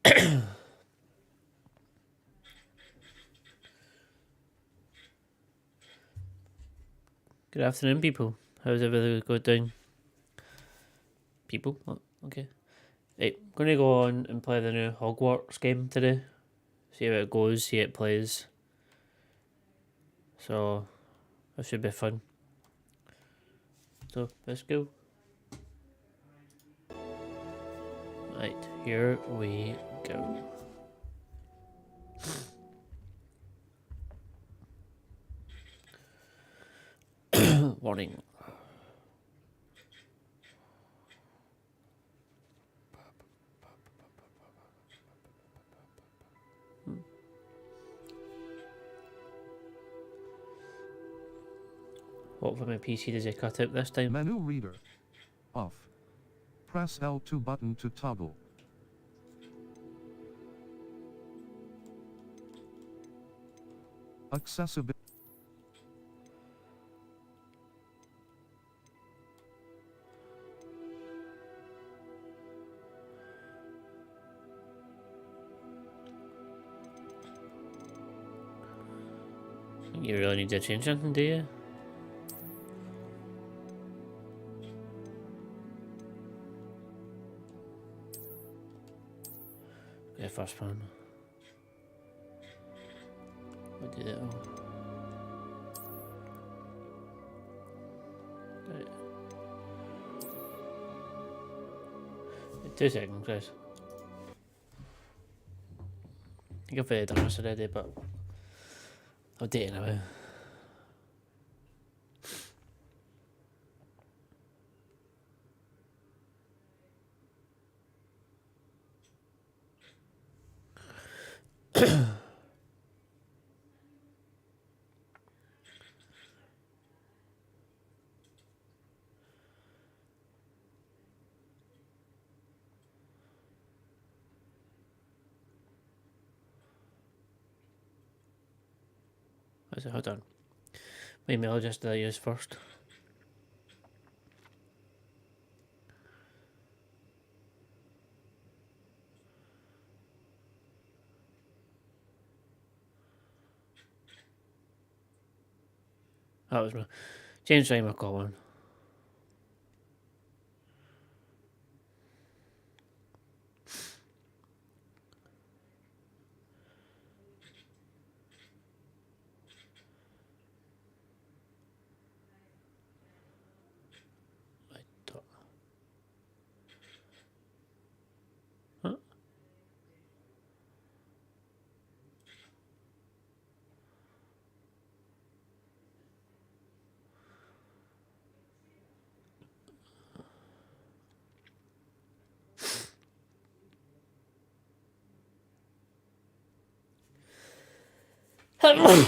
Good afternoon, people. How's everything going down? People? Oh, okay. Right, I'm going to go on and play the new Hogwarts game today. See how it goes, see how it plays. So, that should be fun. So, let's go. Right, here we go. Warning. What for my PC does it cut out this time? Menu reader. Off. Press L2 button to toggle. Accessibility. You really need to change something, do you? Okay, first one. What did it all? Right. 2 seconds, guys. I think I've already done this already, but I'll do it anyway. Hold on. My email address did I use first? That was my James Ryan McCollum. Huh?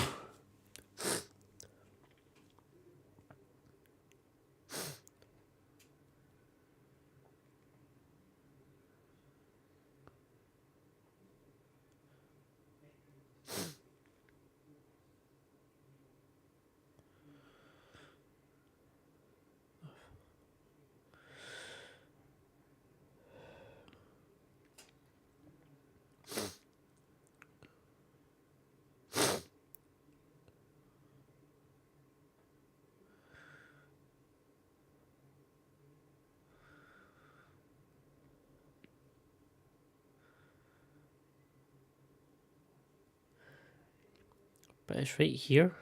But it's right here.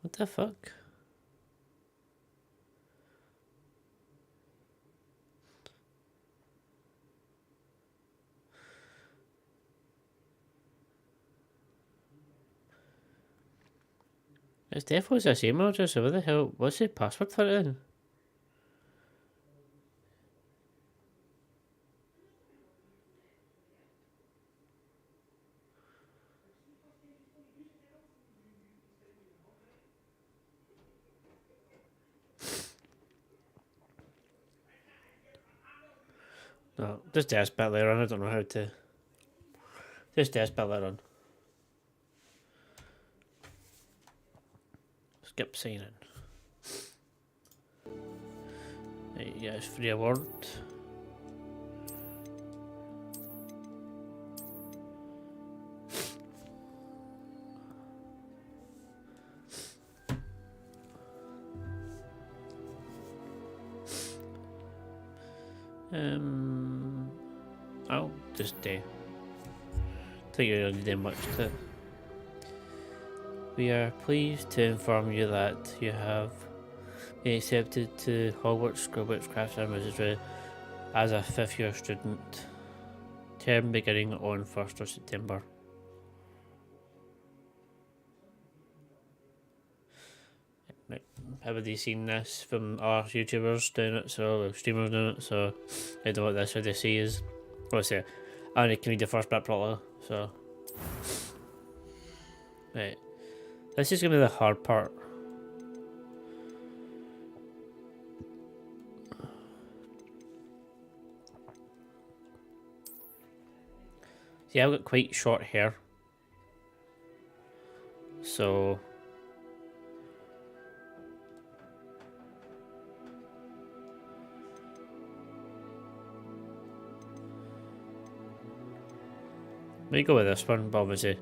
What the fuck? It's definitely the same email address, so what the hell? What's the password for it then? No, just test bit later on. I don't know how to. Just test bit later on. Skip sign in. Right, yes, free award. I'll just think you don't need much to it. We are pleased to inform you that you have been accepted to Hogwarts Witchcraft and Wizardry as a fifth-year student. Term beginning on 1st of September. Right. Everybody seen this from our YouTubers doing it, so the streamers doing it, so I don't know what this video see is. Let's see. I only can read the first bit properly, so. Right. This is gonna be the hard part. See, I've got quite short hair. So let me go with this one, but obviously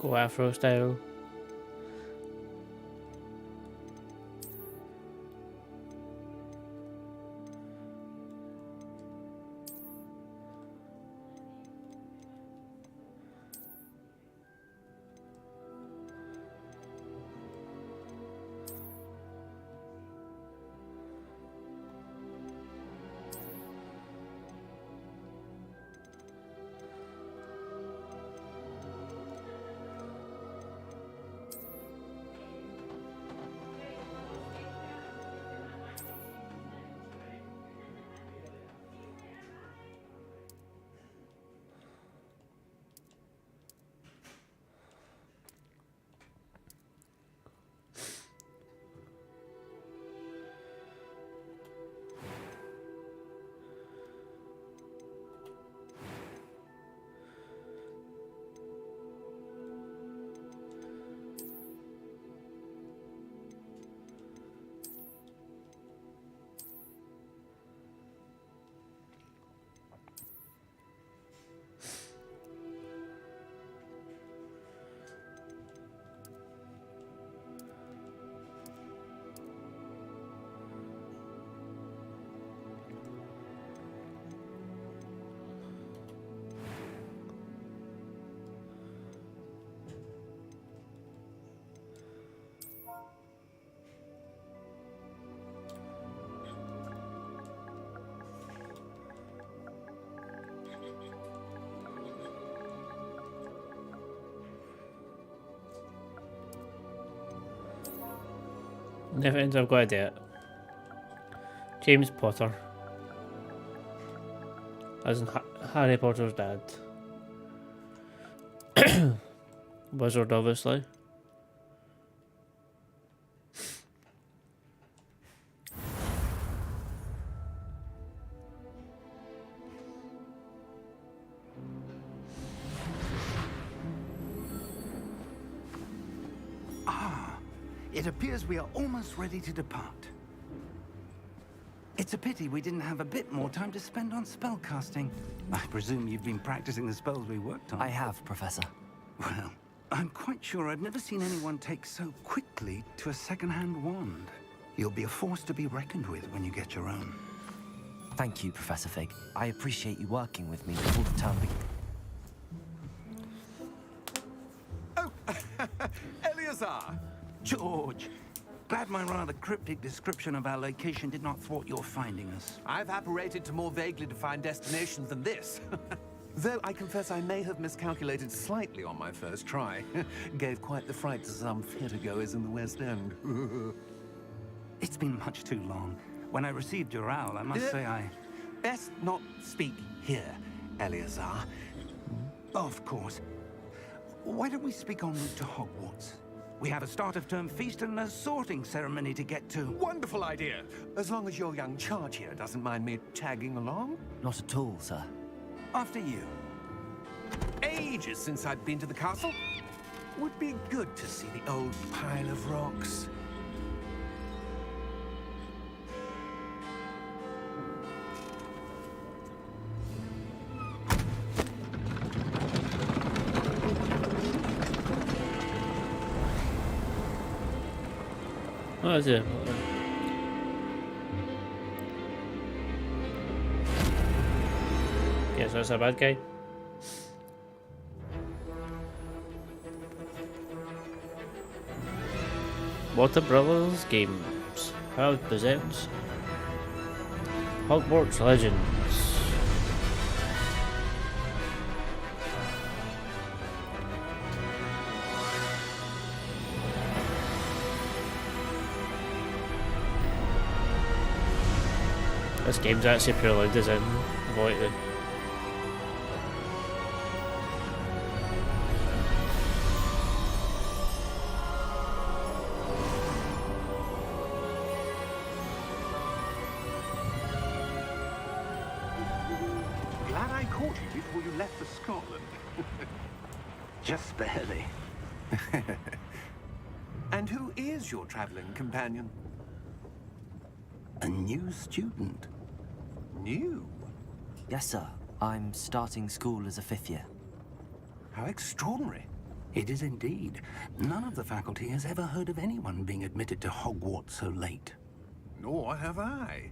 go afro style. Never ends up got to do it. James Potter. As in Harry Potter's dad. Wizard, obviously. It appears we are almost ready to depart. It's a pity we didn't have a bit more time to spend on spellcasting. I presume you've been practicing the spells we worked on. I have, Professor. Well, I'm quite sure I've never seen anyone take so quickly to a second-hand wand. You'll be a force to be reckoned with when you get your own. Thank you, Professor Fig. I appreciate you working with me before the term begins. Oh, Eleazar! George! Glad my rather cryptic description of our location did not thwart your finding us. I've apparated to more vaguely defined destinations than this. Though I confess I may have miscalculated slightly on my first try. Gave quite the fright to some theatergoers in the West End. It's been much too long. When I received your owl, I must say I... Best not speak here, Eleazar. Of course. Why don't we speak en route to Hogwarts? We have a start-of-term feast and a sorting ceremony to get to. Wonderful idea! As long as your young charge here doesn't mind me tagging along. Not at all, sir. After you. Ages since I'd been to the castle. Would be good to see the old pile of rocks. What is it? Guess that's a bad guy. Water Brothers Games proud presents Hogwarts Legends. This game's actually purely designed voided. Glad I caught you before you left for Scotland. Just barely. And who is your traveling companion? A new student. New? Yes, sir. I'm starting school as a 5th year. How extraordinary. It is indeed. None of the faculty has ever heard of anyone being admitted to Hogwarts so late. Nor have I.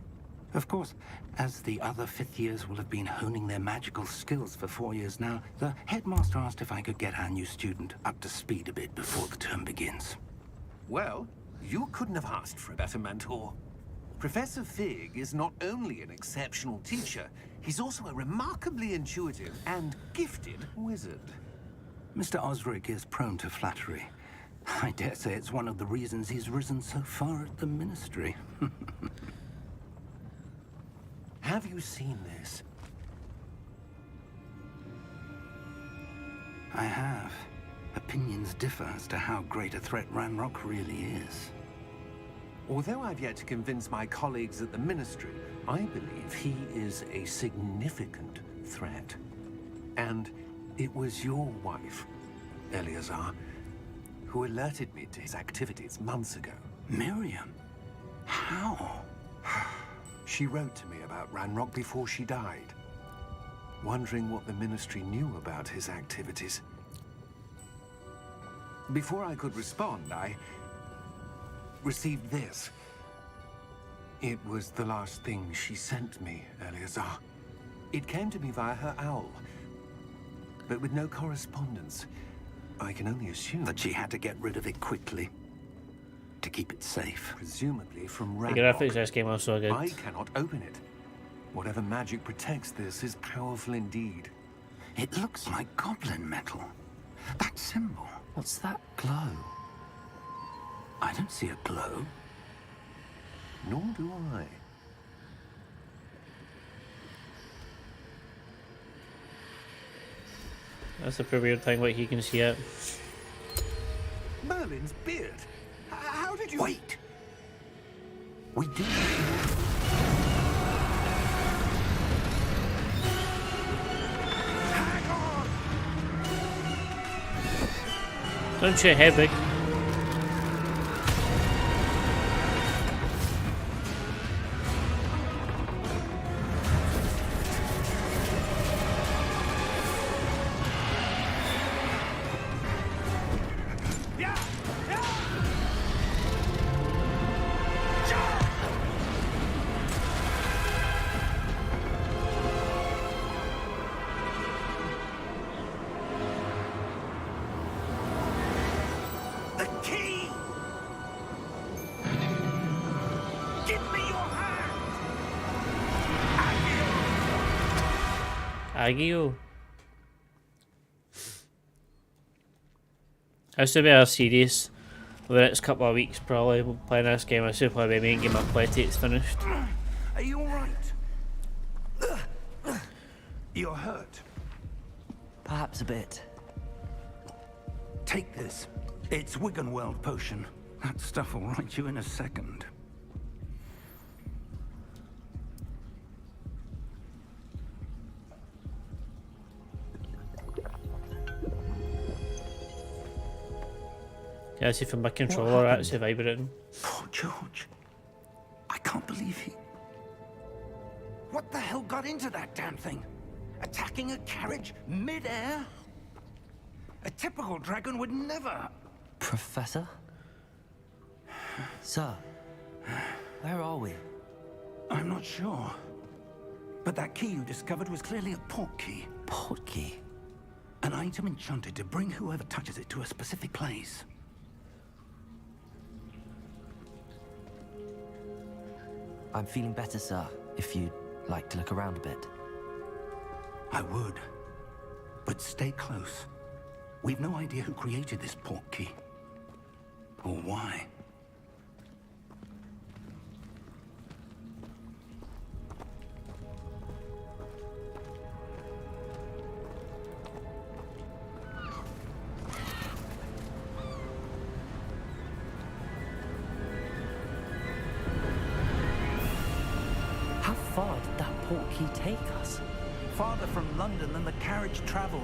Of course, as the other 5th years will have been honing their magical skills for 4 years now, the headmaster asked if I could get our new student up to speed a bit before the term begins. Well, you couldn't have asked for a better mentor. Professor Fig is not only an exceptional teacher, he's also a remarkably intuitive and gifted wizard. Mr. Osric is prone to flattery. I dare say it's one of the reasons he's risen so far at the Ministry. Have you seen this? I have. Opinions differ as to how great a threat Ranrock really is. Although I've yet to convince my colleagues at the Ministry, I believe he is a significant threat. And it was your wife, Eleazar, who alerted me to his activities months ago. Miriam? How? She wrote to me about Ranrock before she died, wondering what the Ministry knew about his activities. Before I could respond, I received this. It was the last thing she sent me, Eleazar. It came to me via her owl, but with no correspondence. I can only assume That she had to get rid of it quickly. To keep it safe. presumably from The Ranrock. graphics this game are so good. I cannot open it. Whatever magic protects this is powerful indeed. It looks like goblin metal. That symbol. What's that glow? I don't see a glow. Nor do I. That's a pretty weird thing, like he can see it. Merlin's beard. How did you... Wait! We do. Hang on! Don't shoot Hedwig. Agio. This will be a series over the next couple of weeks, probably. We'll play this game. I should probably be making my play till it's finished. Are you alright? You're hurt. Perhaps a bit. Take this. It's Wiggenweld potion. That stuff will right you in a second. Yeah, see from my controller actually vibrating. Poor George. I can't believe he... What the hell got into that damn thing? Attacking a carriage mid-air? A typical dragon would never... Professor? Sir, where are we? I'm not sure. But that key you discovered was clearly a port key. Port key? An item enchanted to bring whoever touches it to a specific place. I'm feeling better, sir, if you'd like to look around a bit. I would. But stay close. We've no idea who created this port key. Or why. How far did that port key take us? Farther from London than the carriage traveled.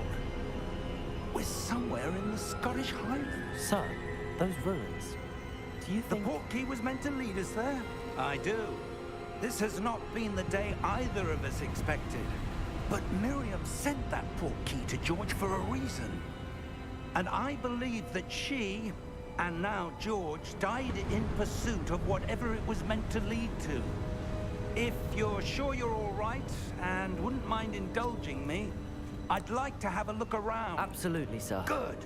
We're somewhere in the Scottish Highlands. Sir, those ruins. Do you The think... port key was meant to lead us there? I do. This has not been the day either of us expected. But Miriam sent that port key to George for a reason. And I believe that she, and now George, died in pursuit of whatever it was meant to lead to. If you're sure you're all right, and wouldn't mind indulging me, I'd like to have a look around. Absolutely, sir. Good.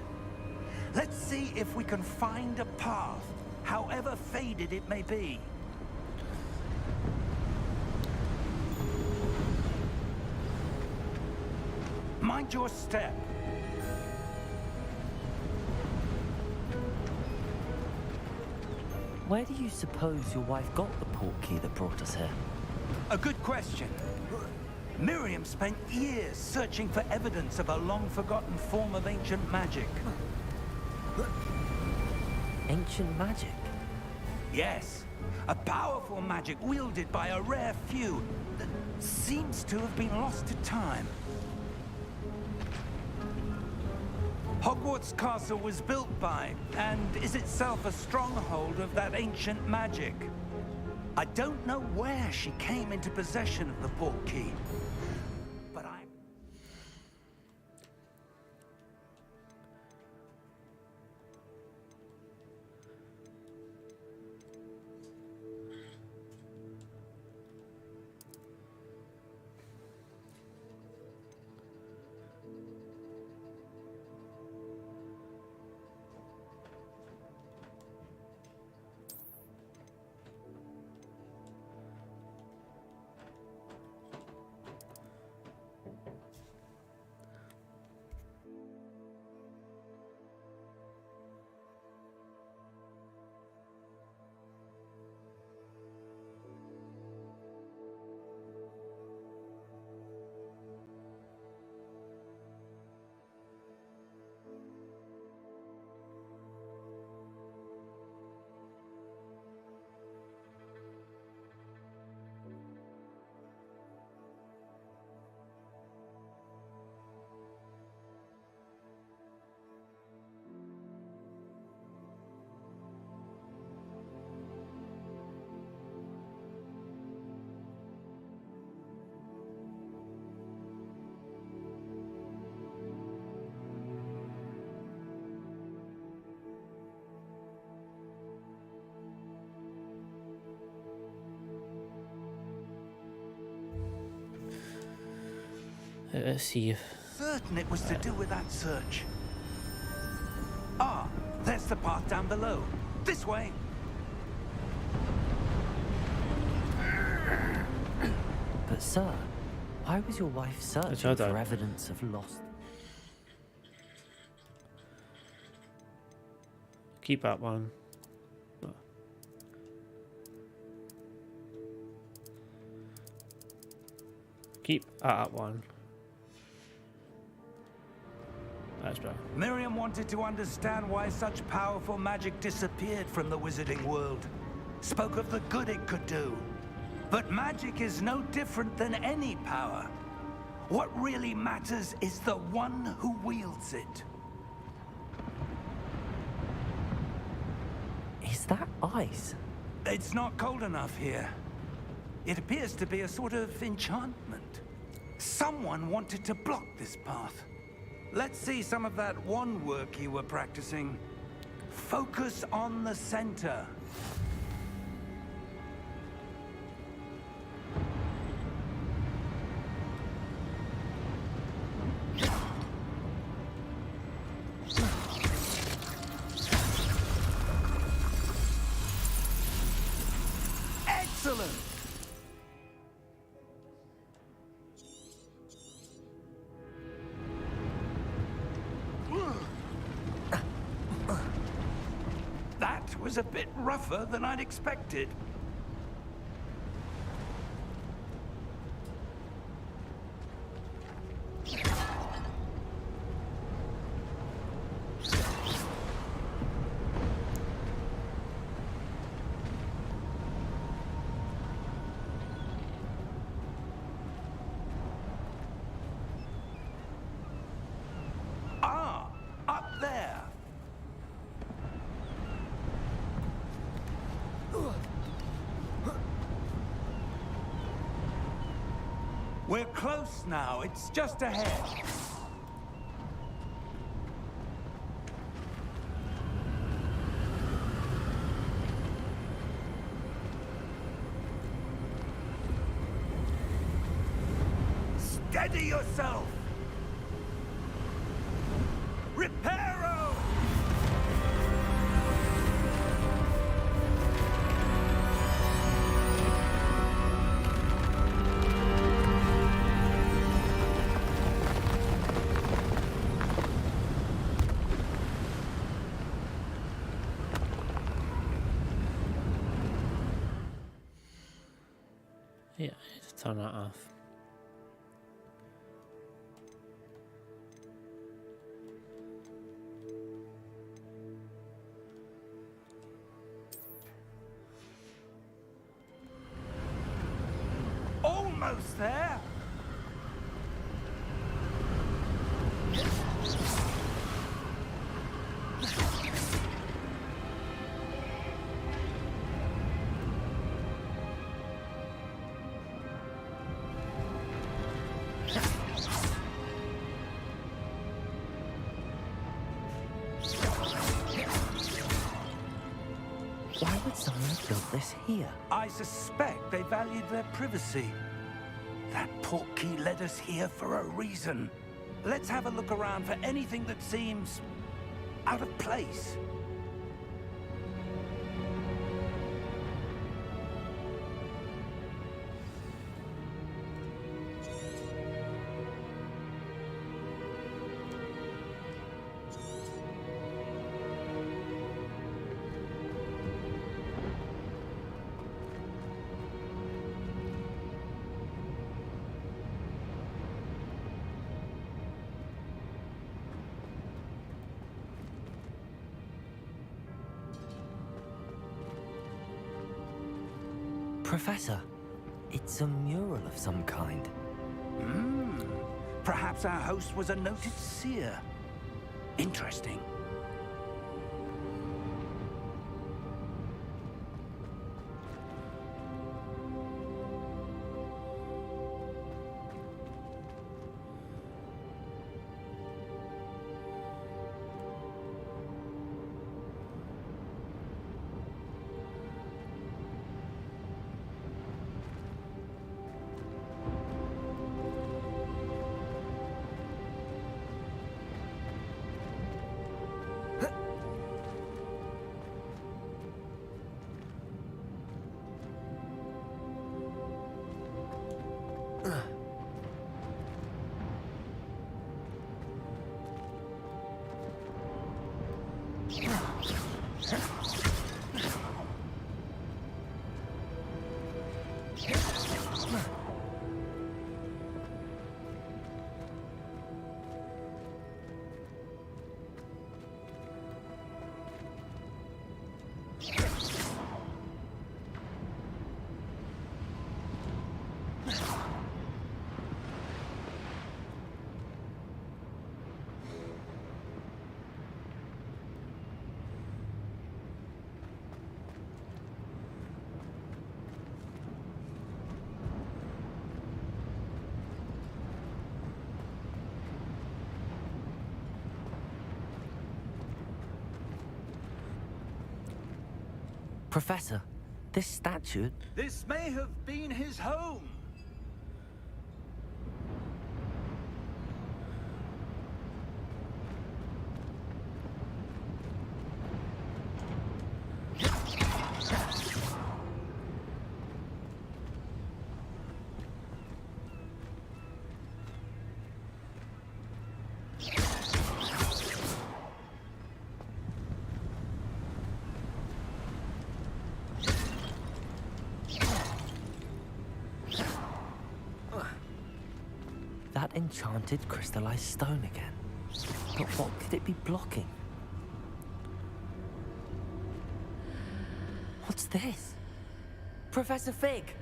Let's see if we can find a path, however faded it may be. Mind your step. Where do you suppose your wife got the port key that brought us here? A good question. Miriam spent years searching for evidence of a long-forgotten form of ancient magic. Ancient magic? Yes, a powerful magic wielded by a rare few that seems to have been lost to time. Hogwarts Castle was built by, and is itself a stronghold of that ancient magic. I don't know where she came into possession of the port key, but I'm... Let's see. certain it was to do with that search. Ah, there's the path down below. This way. But sir, Why was your wife searching hold on. for evidence of lost? Keep that one. No. Keep that one. That's better. Miriam wanted to understand why such powerful magic disappeared from the wizarding world. Spoke of the good it could do. But magic is no different than any power. What really matters is the one who wields it. Is that ice? It's not cold enough here. It appears to be a sort of enchantment. Someone wanted to block this path. Let's see some of that wand work you were practicing. Focus on the center. Excellent! That was a bit rougher than I'd expected. Ah, up there. We're close now. It's just ahead. Steady yourself. Reparo! Yeah, I need to turn that off. Almost there. Why would someone have built this here? I suspect they valued their privacy. That portkey led us here for a reason. Let's have a look around for anything that seems out of place. Professor, it's a mural of some kind. Perhaps our host was a noted seer. Interesting. Professor, this statue... This may have been his home. That enchanted crystallized stone again. But what could it be blocking? What's this? Professor Fig!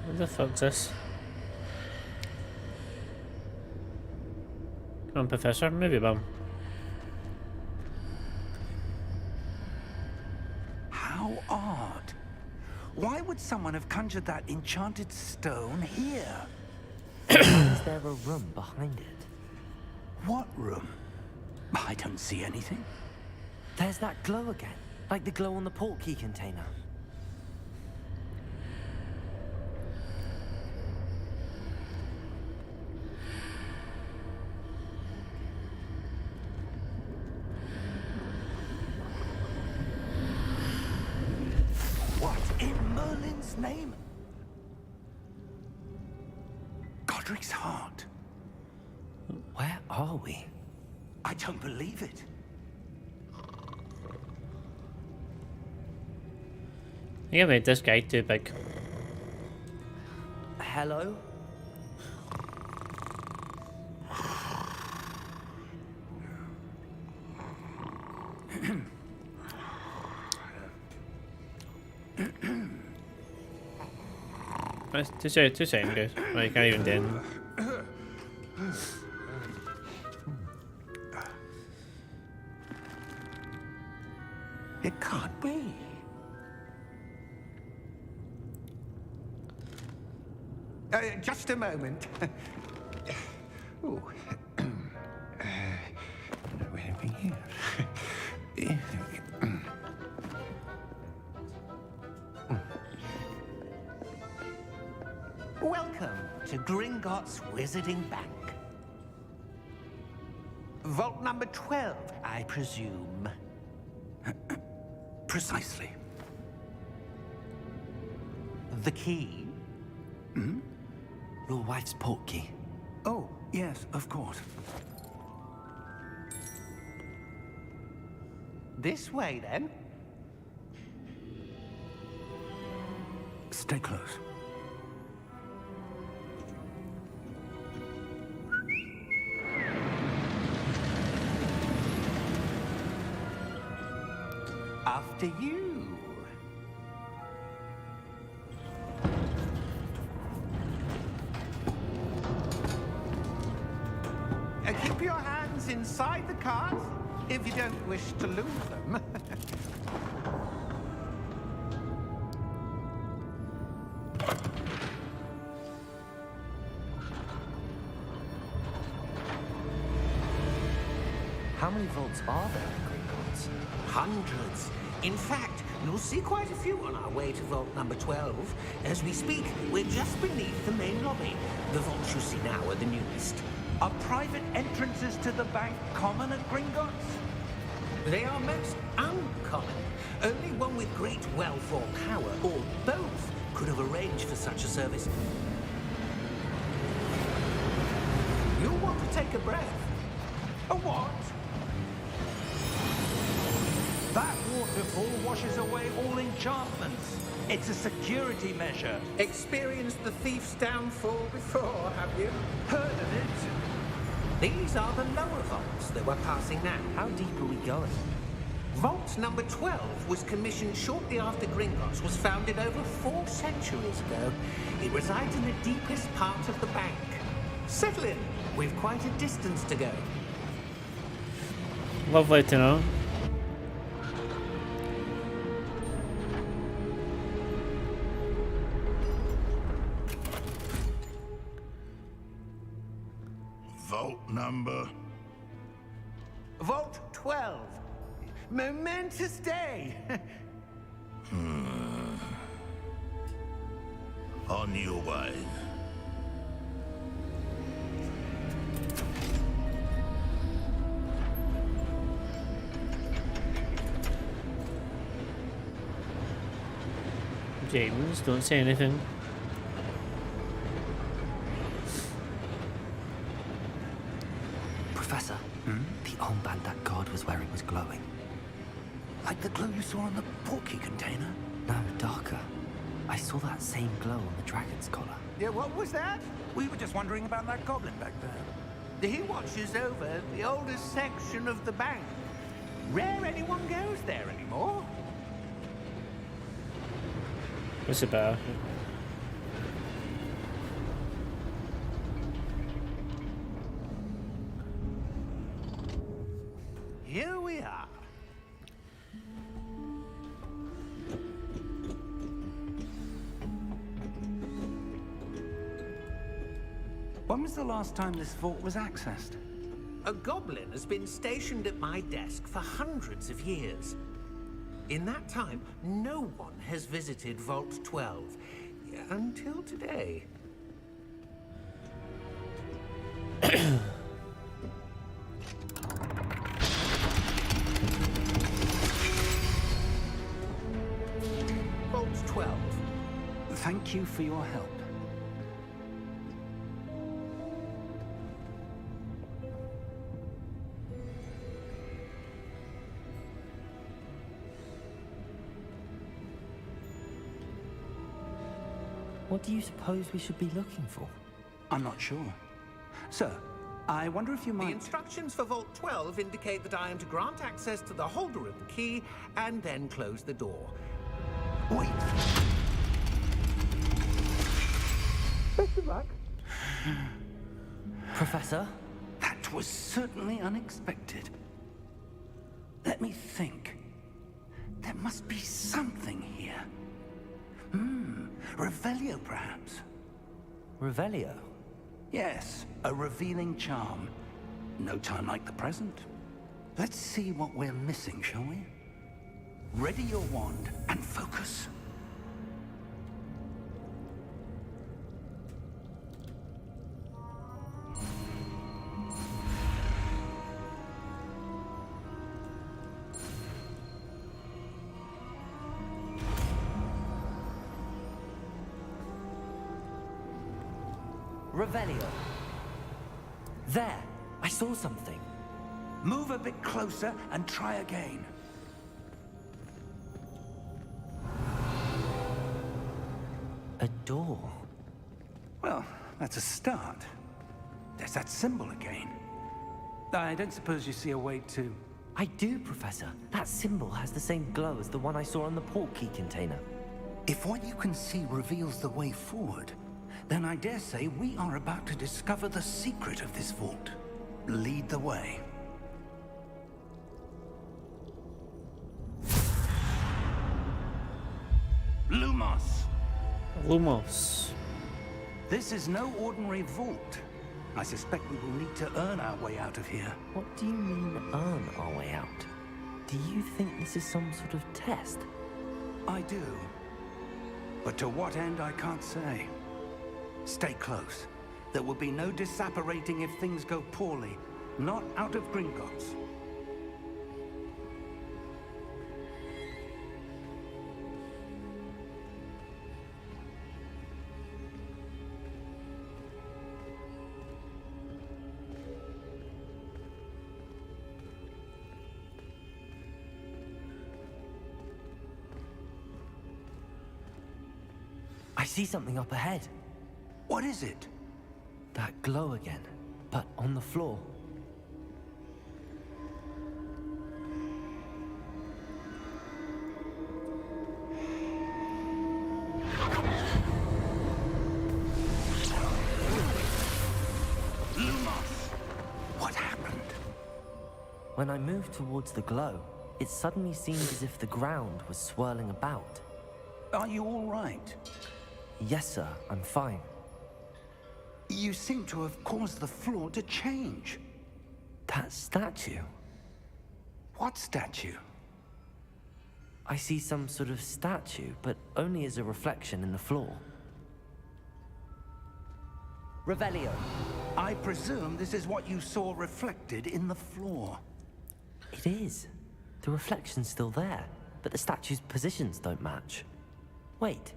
What the fuck's this? Come on, Professor, move your bum. How odd. Why would someone have conjured that enchanted stone here? Is there a room behind it? What room? I don't see anything. There's that glow again, like the glow on the portkey container. What in Merlin's name? Godric's heart. Where are we? I don't believe it. You made this guy too big. Hello? That's 2 seconds, guys. Oh, you can't even do it. It can't be. Just a moment. Ooh. Anything here? Welcome to Gringotts Wizarding Bank. Vault number 12, I presume. Precisely. The key? Your wife's portkey. Oh, yes, of course. This way, then. Stay close. After you. Keep your hands inside the cart if you don't wish to lose them. How many vaults are there in Gringotts? Hundreds. In fact, you'll see quite a few on our way to vault number 12. As we speak, we're just beneath the main lobby. The vaults you see now are the newest. Are private entrances to the bank common at Gringotts? They are most uncommon. Only one with great wealth or power, or both, could have arranged for such a service. You'll want to take a breath. A what? That waterfall washes away all enchantments. It's a security measure. Experienced the thief's downfall before, have you? Heard of it? These are the lower vaults that we're passing now. How deep are we going? Vault number 12 was commissioned shortly after Gringotts was founded over 4 centuries ago. It resides in the deepest part of the bank. Settle in. We've quite a distance to go. Lovely to know. Vault number. Vault 12. Momentous day. On your way. James, don't say anything. Professor, the armband that guard was wearing was glowing. Like the glow you saw on the portkey container? No, darker. I saw that same glow on the dragon's collar. Yeah, what was that? We were just wondering about that goblin back there. He watches over the oldest section of the bank. Rare anyone goes there anymore. What's it about? Here we are. When was the last time this vault was accessed? A goblin has been stationed at my desk for hundreds of years. In that time, no one has visited Vault 12. Until today. Vault 12. Thank you for your help. What do you suppose we should be looking for? I'm not sure. Sir, I wonder if you The might... instructions for Vault 12 indicate that I am to grant access to the holder of the key and then close the door. Wait. Best of luck. Professor? That was certainly unexpected. Let me think. There must be something here. Revelio, perhaps? Revelio? Yes, a revealing charm. No time like the present. Let's see what we're missing, shall we? Ready your wand and focus. Revelio. There! I saw something. Move a bit closer and try again. A door. Well, that's a start. There's that symbol again. I don't suppose you see a way to... I do, Professor. That symbol has the same glow as the one I saw on the portkey container. If what you can see reveals the way forward, then I dare say we are about to discover the secret of this vault. Lead the way. Lumos! Lumos. This is no ordinary vault. I suspect we will need to earn our way out of here. What do you mean, earn our way out? Do you think this is some sort of test? I do. But to what end, I can't say. Stay close. There will be no disapparating if things go poorly. Not out of Gringotts. see something up ahead. What is it? That glow again, but on the floor. What happened? When I moved towards the glow, it suddenly seemed as if the ground was swirling about. Are you all right? Yes, sir, I'm fine. You seem to have caused the floor to change. That statue? What statue? I see some sort of statue, but only as a reflection in the floor. Revelio. I presume this is what you saw reflected in the floor. It is. The reflection's still there, but the statue's positions don't match. Wait.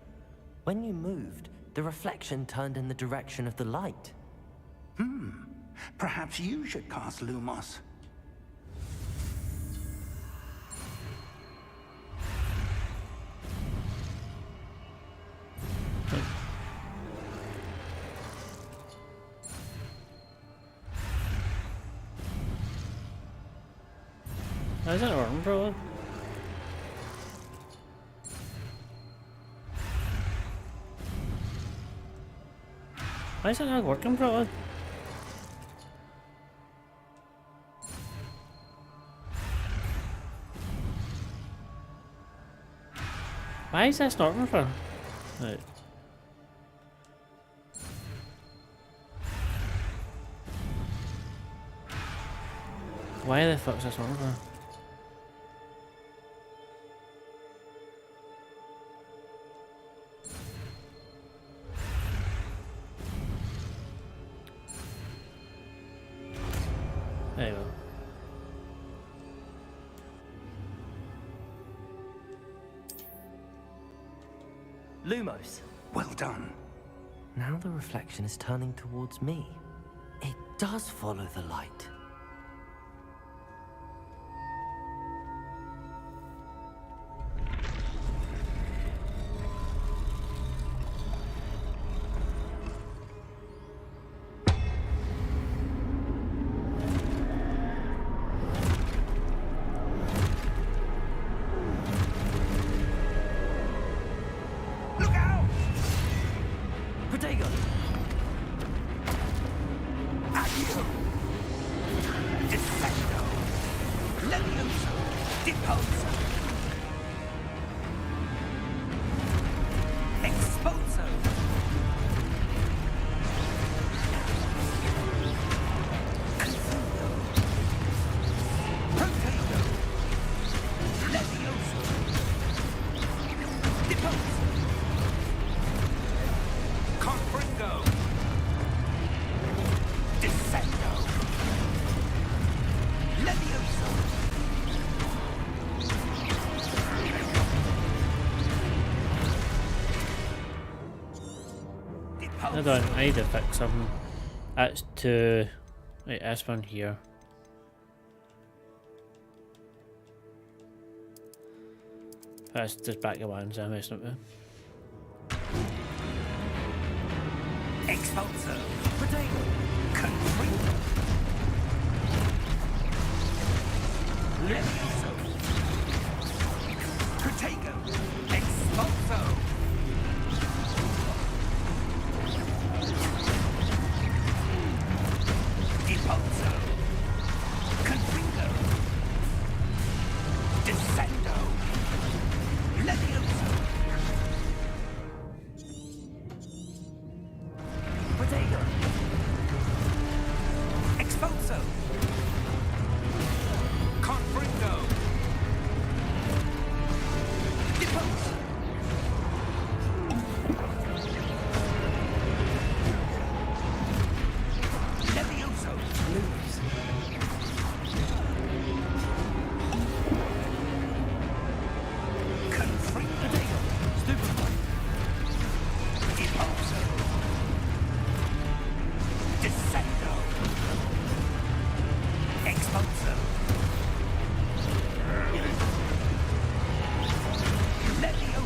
When you moved, the reflection turned in the direction of the light. Perhaps you should cast Lumos. How's that working, bro? Why is that not working, bro? Why is that not working? Right. Why the fuck is this working? There you go. Lumos. Well done. Now the reflection is turning towards me. It does follow the light. Look out! Protego! Accio! Dissecto! Levioso! Deposo! Exposo! Confundo! Protego! Levioso! Deposo! Confringo! Dissecto! Levioso! Hold on, I need to fix something. That's to... Wait, this one here. That's just back the ones I'm messing with. Expulso! Protego! Confringo! Levioso! Protego! Expulso! Deposo! Confringo! Descendo! Levioso! Protego! Expulso! Confringo! Deposo! Levioso! Lumos. Confringo! Stupefy. Deposo! Descendo! Expulso! Levioso!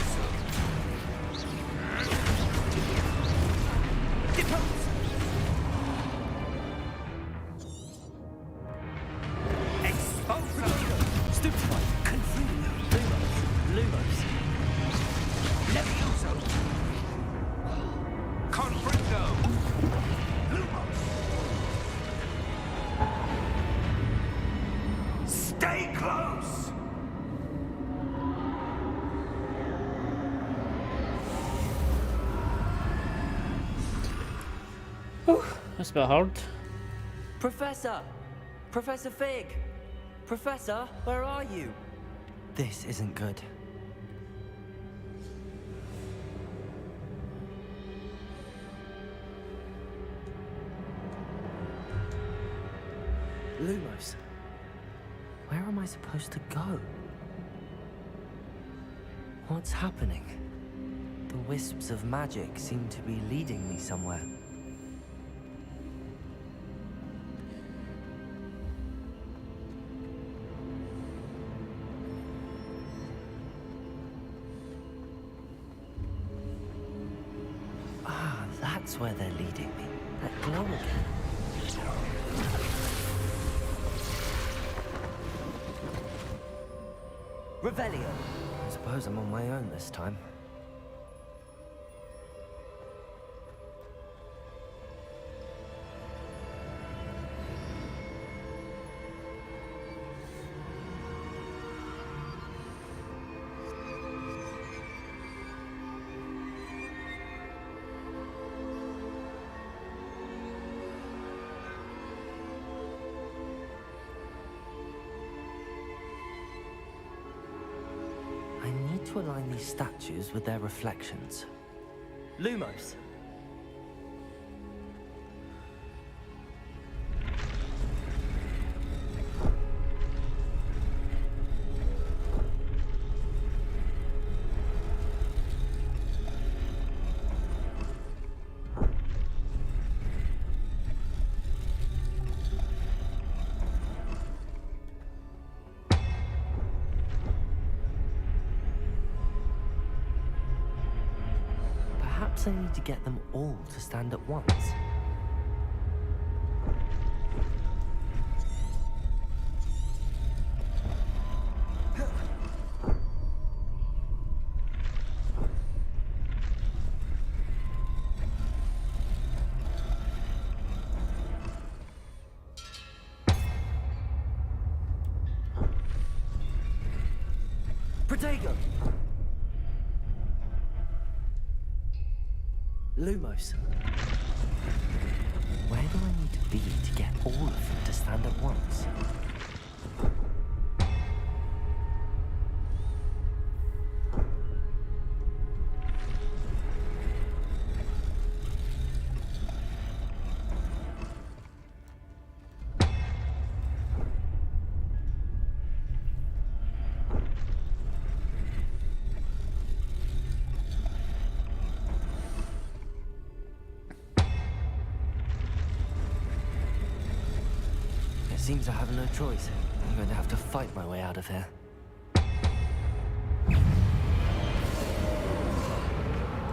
That's a bit hard. Professor! Professor Fig! Professor, where are you? This isn't good. Lumos, where am I supposed to go? What's happening? The wisps of magic seem to be leading me somewhere. Ah, that's where they're leading me. That glow again. Revelio. I suppose I'm on my own this time. To align these statues with their reflections. Lumos. Perhaps I need to get them all to stand at once. Protego! Lumos. Where do I need to be to get all of them to stand at once? Seems I have no choice. I'm going to have to fight my way out of here.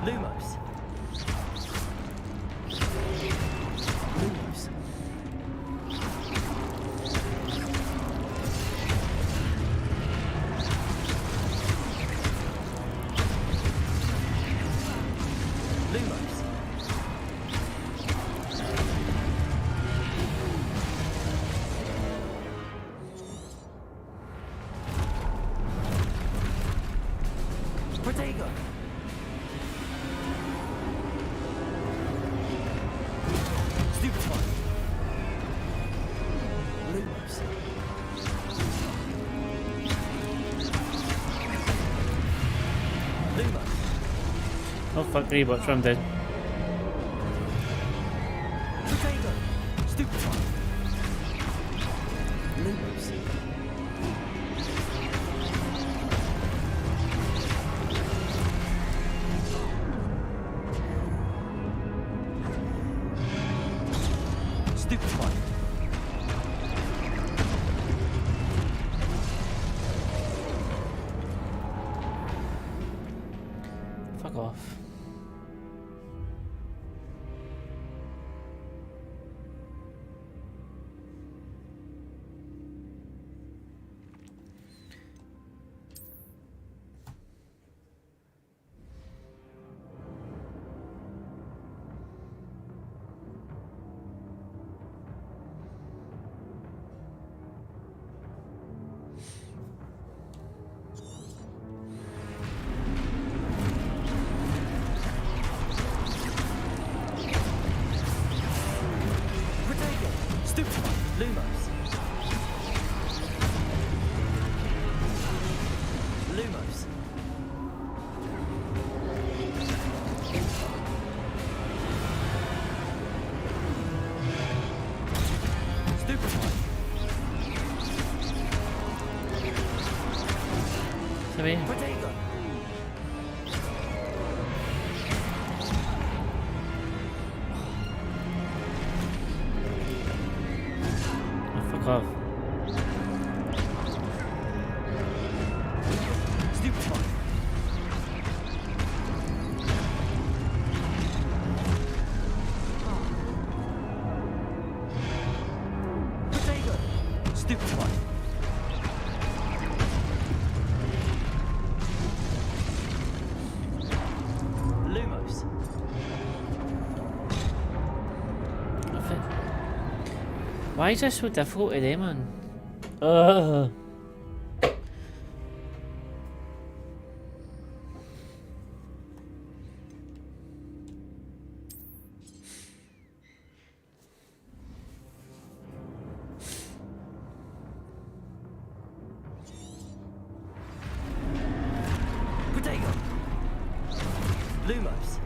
Lumos. Lumos. Lumos. Protego! Stupefy! Lumos. Lumos. Oh fuck me, what's wrong then? Protego! Stupefy! Lumos. Stupefy. Fuck off. away. Protego! Oh, fuck off. Stupefy! Protego! Stupefy! Lumos! Why is this so difficult today, man? Ugh. Protego! Lumos!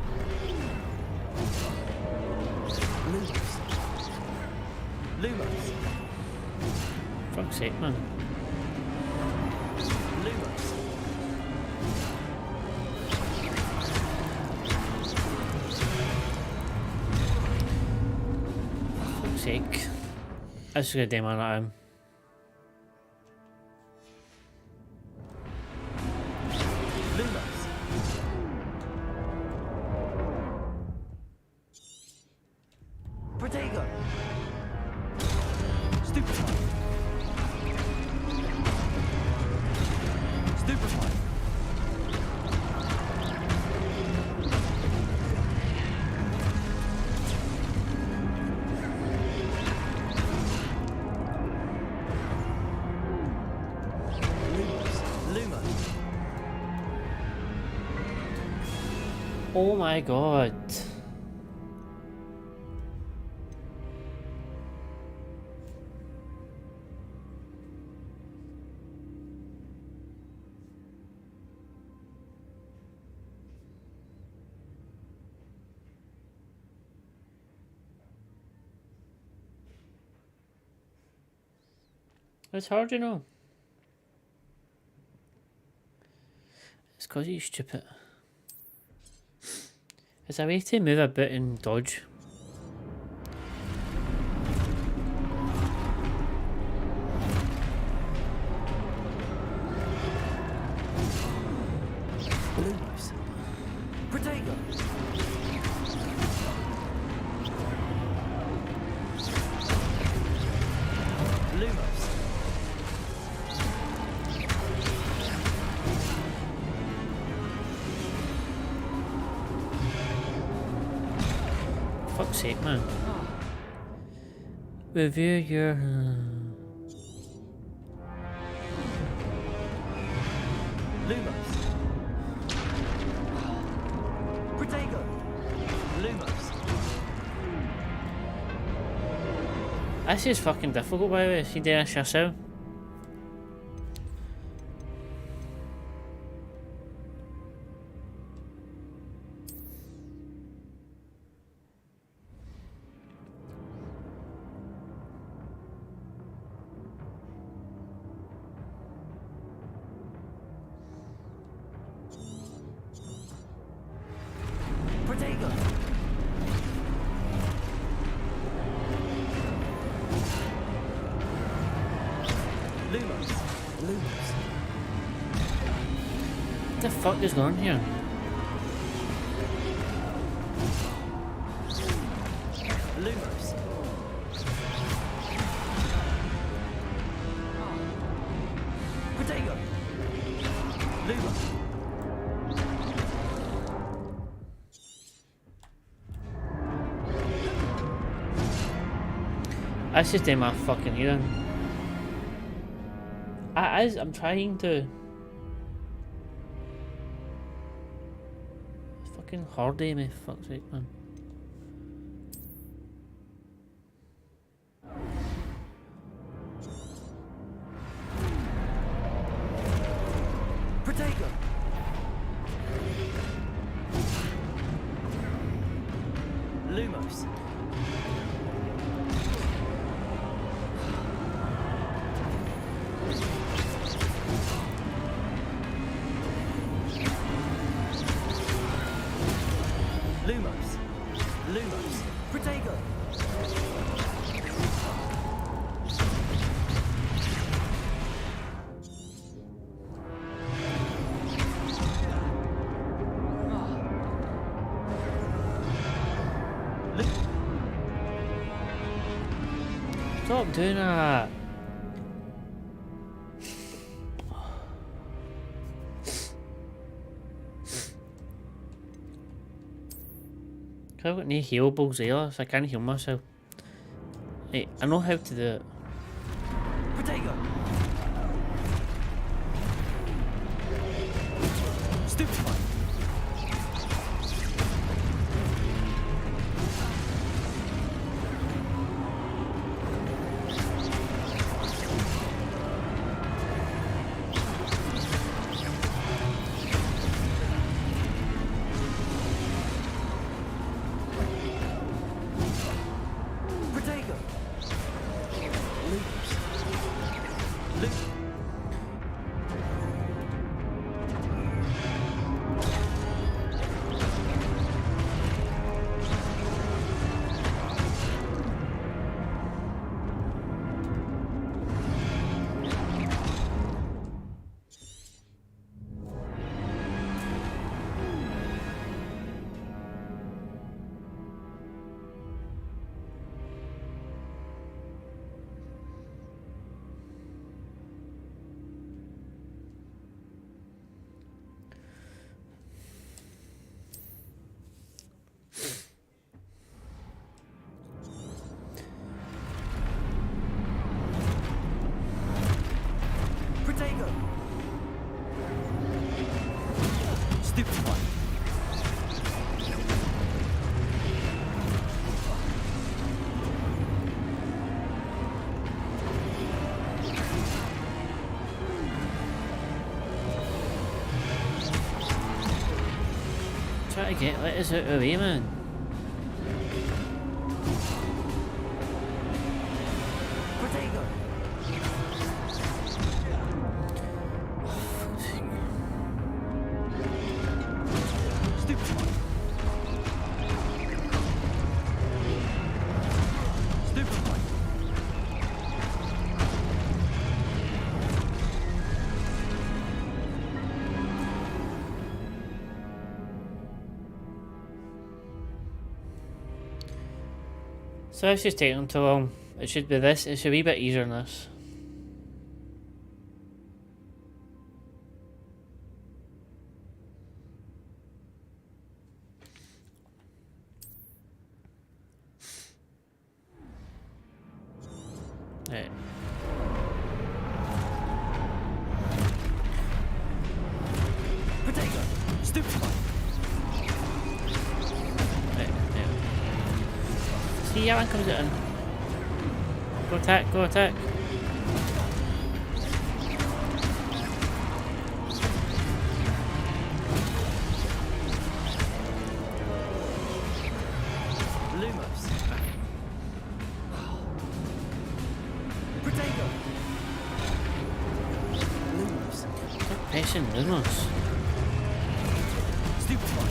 Lumos! Lumos! Fuck's sake, man. Lumos! Fuck's sake. That's a good day, man. I'm. Lumos! Protego! Stupefy! Stupefy! Lumos! Lumos! Oh my god. It's hard, you know. It's cause you're stupid. It's a way to move a bit and dodge. Lumos! Protego! Lumos! Fuck's sake, man. Review your. Lumos! Protego! Lumos! This is fucking difficult, by the way. If you do this yourself. Protego! Lumos! Lumos! What the fuck is going on here? Lumos! Protego! Lumos! That's just in my fucking hearing. I'm trying to. It's fucking hard day, me. Fuck's sake, man. Protego! Lumos! Lumos. Lumos. Protego. Stop doing that. I've got no healables either, so I can't heal myself. Hey, I know how to do it. Protego. Stupefy. Protego. Lumos. Lumos. Protego. Stupefy. Try to let us out of the way, man. Protego. Stupefy. Stupefy. So this is taking too long. It should be this. It's a wee bit easier than this. Right. Protego. Stupefy. Right, yeah. See, that one comes in. Go attack, go attack. Lumos. Protego. Lumos. Stop pressing Lumos. Stupefy.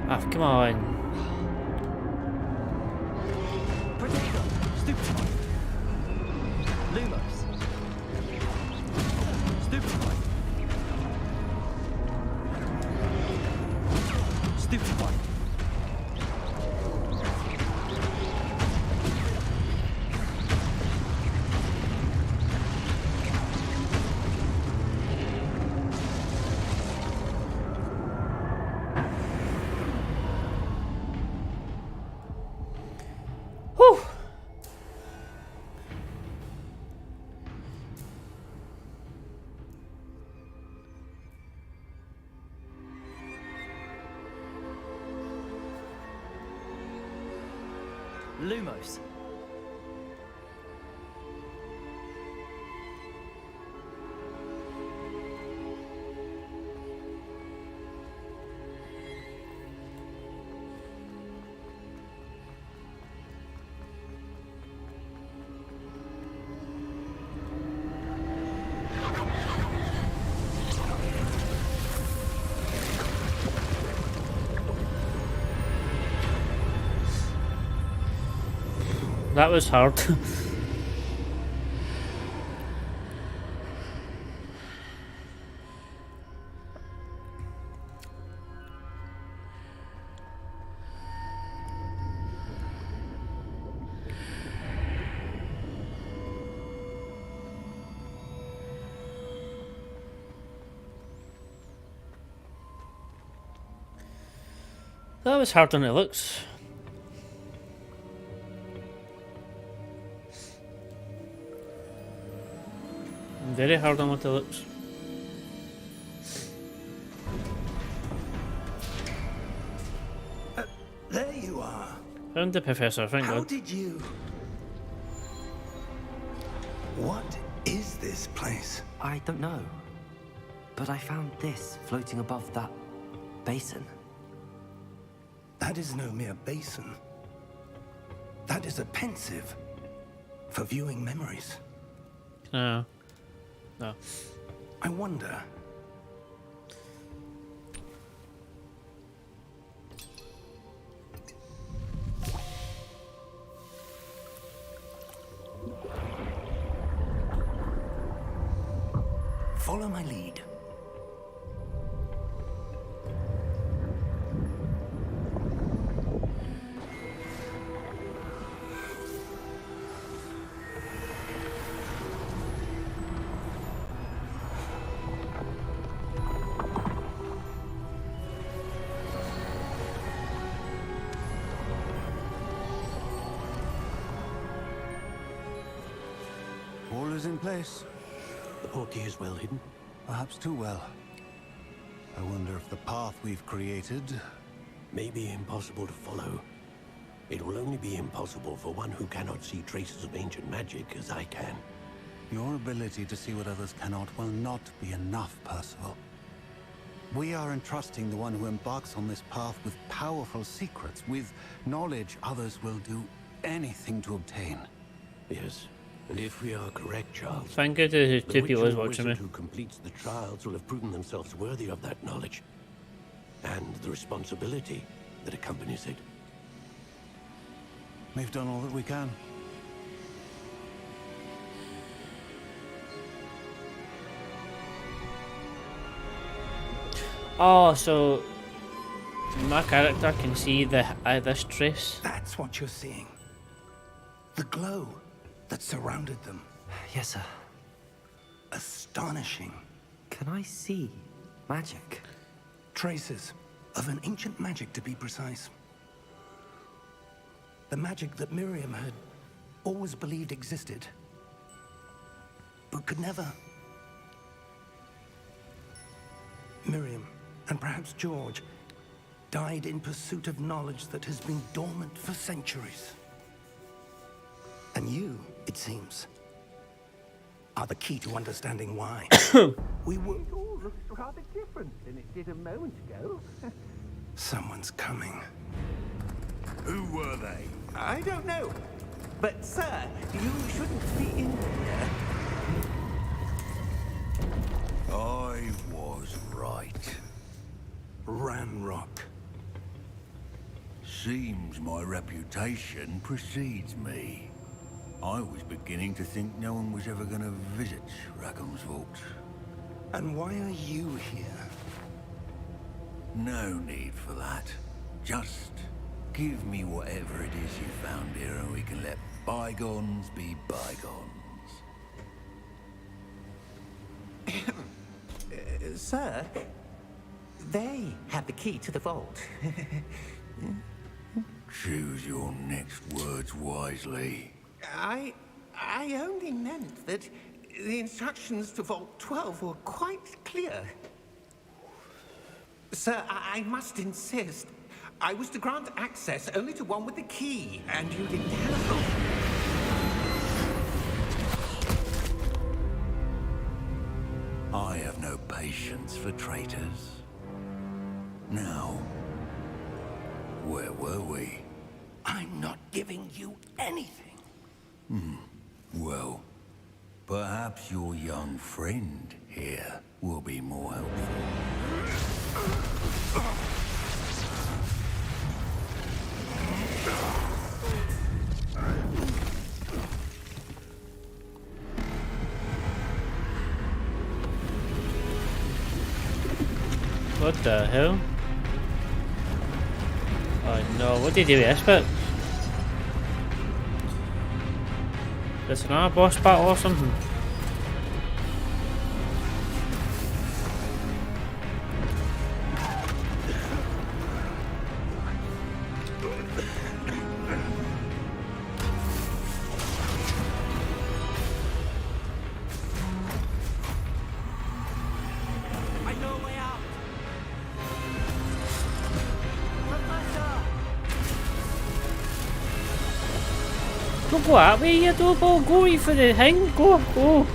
Ah, come on. Protego. Stupefy. Lumos. Stupefy. Stupefy. Whew. Lumos. That was hard. That was harder than it looks. Very hard on what it looks. There you are. Found the professor, thank How God. did you... What is this place? I don't know. But I found this floating above that basin. That is no mere basin. That is a pensive for viewing memories. No. No. I wonder... Follow my lead. All is in place. The portkey is well hidden. Perhaps too well. I wonder if the path we've created... May be impossible to follow. It will only be impossible for one who cannot see traces of ancient magic as I can. Your ability to see what others cannot will not be enough, Percival. We are entrusting the one who embarks on this path with powerful secrets, with knowledge others will do anything to obtain. Yes, and if we are correct, Charles, Thank God there's the two witch people and watching me. wizard who completes the trials will have proven themselves worthy of that knowledge. And the responsibility that accompanies it. We've done all that we can. Oh, so my character can see this trace. That's what you're seeing. The glow that surrounded them. Yes, sir. Astonishing. Can I see magic? Traces of an ancient magic, to be precise. The magic that Miriam had always believed existed, but could never. Miriam, and perhaps George, died in pursuit of knowledge that has been dormant for centuries. And you, it seems, are the key to understanding why. We were... It all looks rather different than it did a moment ago. Someone's coming. Who were they? I don't know. But, sir, you shouldn't be in here. I was right. Ramrock. Seems my reputation precedes me. I was beginning to think no one was ever going to visit Rackham's vault. And why are you here? No need for that. Just give me whatever it is you found here and we can let bygones be bygones. Sir, they have the key to the vault. Choose your next words wisely. I only meant that the instructions to Vault 12 were quite clear. Sir, I must insist. I was to grant access only to one with the key, and you didn't have. I have no patience for traitors. Now, where were we? I'm not giving you anything. Well, perhaps your young friend here will be more helpful. What the hell? Oh no, what did you do with this bit? Is it not a boss battle or something? Don't go that way, you don't go for the thing. Go.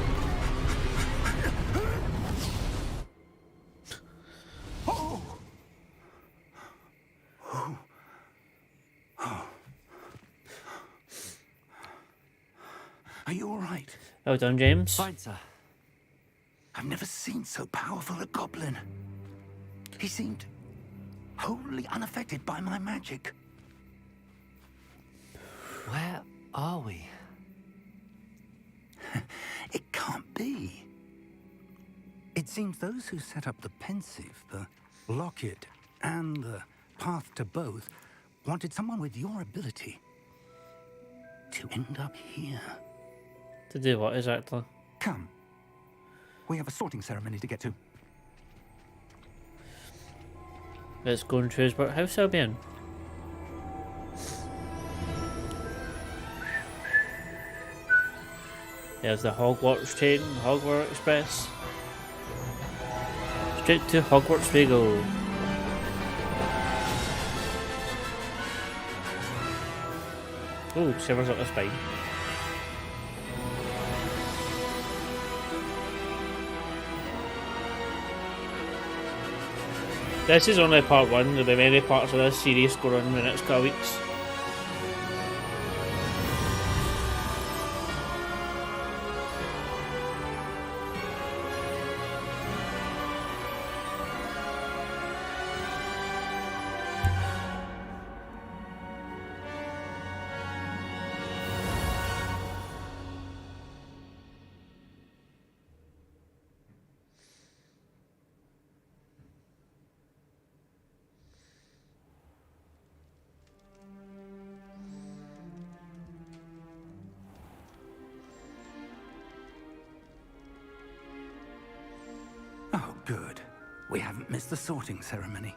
Are you all right? Well done, James. Fine, sir. I've never seen so powerful a goblin. He seemed wholly unaffected by my magic. Where are we? It can't be. It seems those who set up the pensive, the locket, and the path to both wanted someone with your ability to end up here. To do what exactly? Come. We have a sorting ceremony to get to. Let's go and choose what house I'll be in. There's the Hogwarts train, Hogwarts Express. Straight to Hogwarts we go. Oh, shivers up the spine. This is only part one. There'll be many parts of this series going on in the next couple of weeks. Oh, good. We haven't missed the sorting ceremony.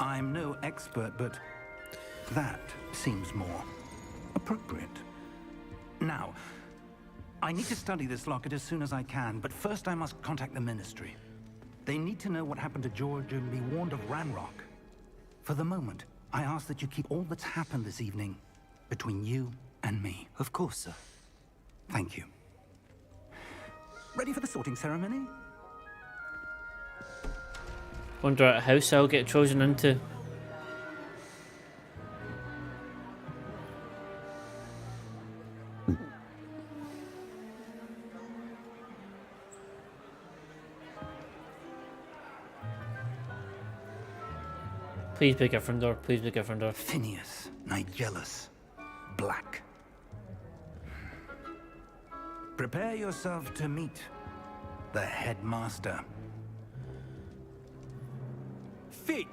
I'm no expert, but that seems more appropriate. Now, I need to study this locket as soon as I can, but first I must contact the Ministry. They need to know what happened to George and be warned of Ranrock. For the moment, I ask that you keep all that's happened this evening between you and me. Of course, sir. Thank you. Ready for the sorting ceremony? Wonder what house I'll get chosen into. Please be Gryffindor, please be Gryffindor. Phineas, Nigellus, Black. Prepare yourself to meet the headmaster. Fig,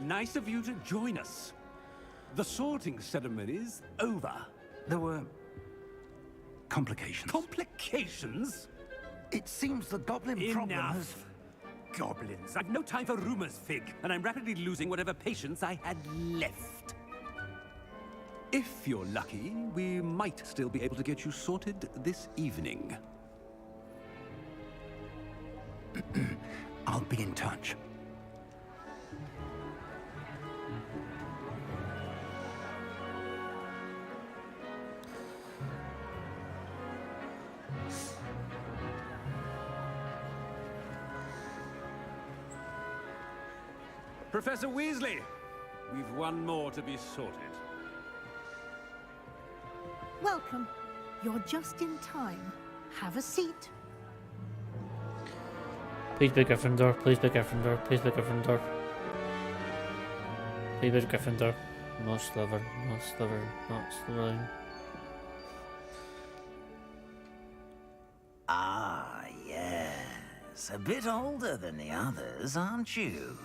nice of you to join us. The sorting ceremony's over. There were complications. Complications? It seems the goblin problem has... Enough. Goblins. I've no time for rumors, Fig, and I'm rapidly losing whatever patience I had left. If you're lucky, we might still be able to get you sorted this evening. I'll be in touch. Professor Weasley, we've one more to be sorted. Welcome. You're just in time. Have a seat. Please be Gryffindor, please be Gryffindor, please be Gryffindor. Please be Gryffindor. No Slytherin, no Slytherin, not Slytherin. Ah, yes. Yes, a bit older than the others, aren't you?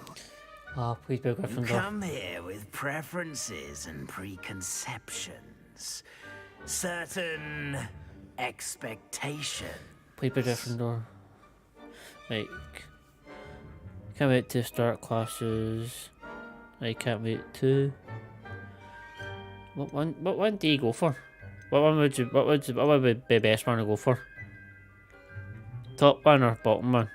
Oh, please be a You Gryffindor. come here with preferences and preconceptions. Certain expectations. Please be Gryffindor. Like, can't wait to start classes. I can't wait to. What one do you go for? What one would be best one to go for? Top one or bottom one?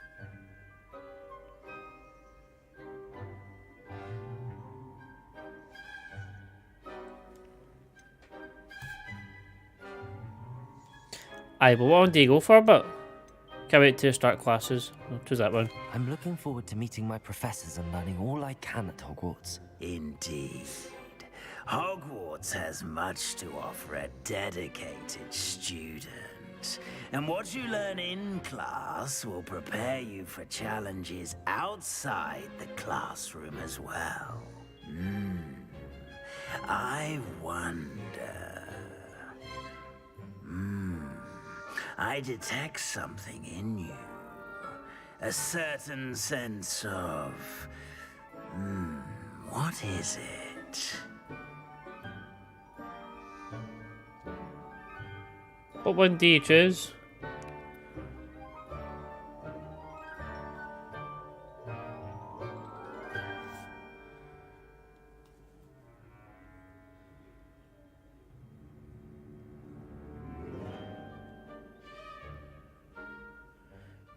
Aye, but what one do you go for? But can't wait to start classes. I'll choose that one. I'm looking forward to meeting my professors and learning all I can at Hogwarts. Indeed. Hogwarts has much to offer a dedicated student. And what you learn in class will prepare you for challenges outside the classroom as well. I wonder... I detect something in you. A certain sense of... what is it? What one do you choose?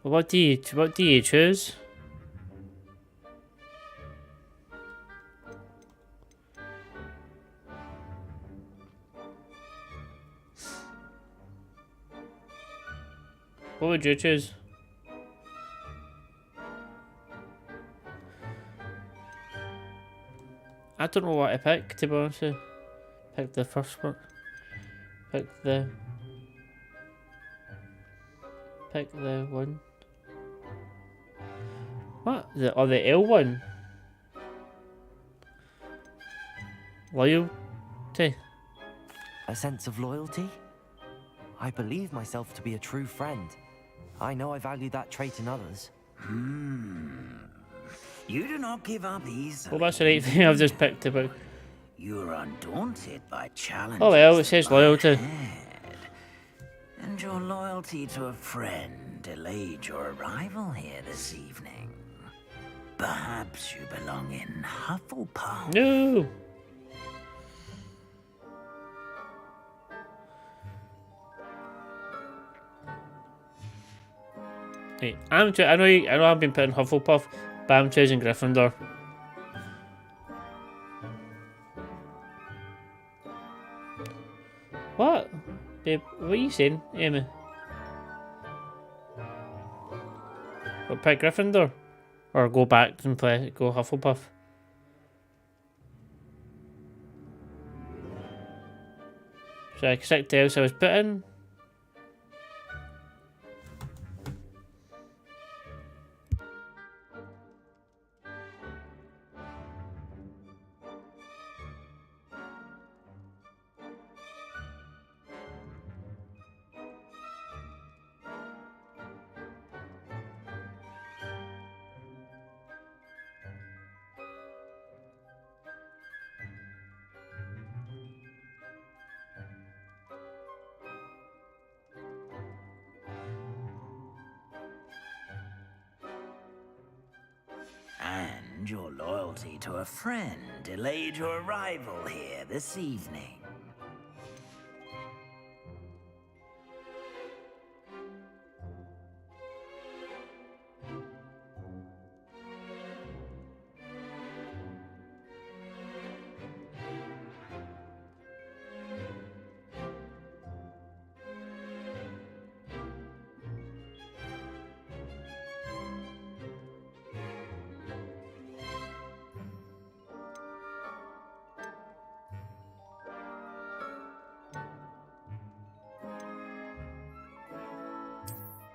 What do you choose? What would you choose? I don't know what I pick, to be honest with you. Pick the first one. Pick the one. What? The L one? Loyalty? A sense of loyalty? I believe myself to be a true friend. I know I value that trait in others. You do not give up easily. Well, that's the right thing I've just picked about. You're undaunted by challenges. Oh well, it says that lie loyalty. ahead. And your loyalty to a friend delayed your arrival here this evening. Perhaps you belong in Hufflepuff. No. Hey, I know I've been putting Hufflepuff, but I'm choosing Gryffindor. What? Babe, what are you saying, Amy? What, pick Gryffindor? Or go back and go Hufflepuff? Should I stick to else I was putting? And your loyalty to a friend delayed your arrival here this evening.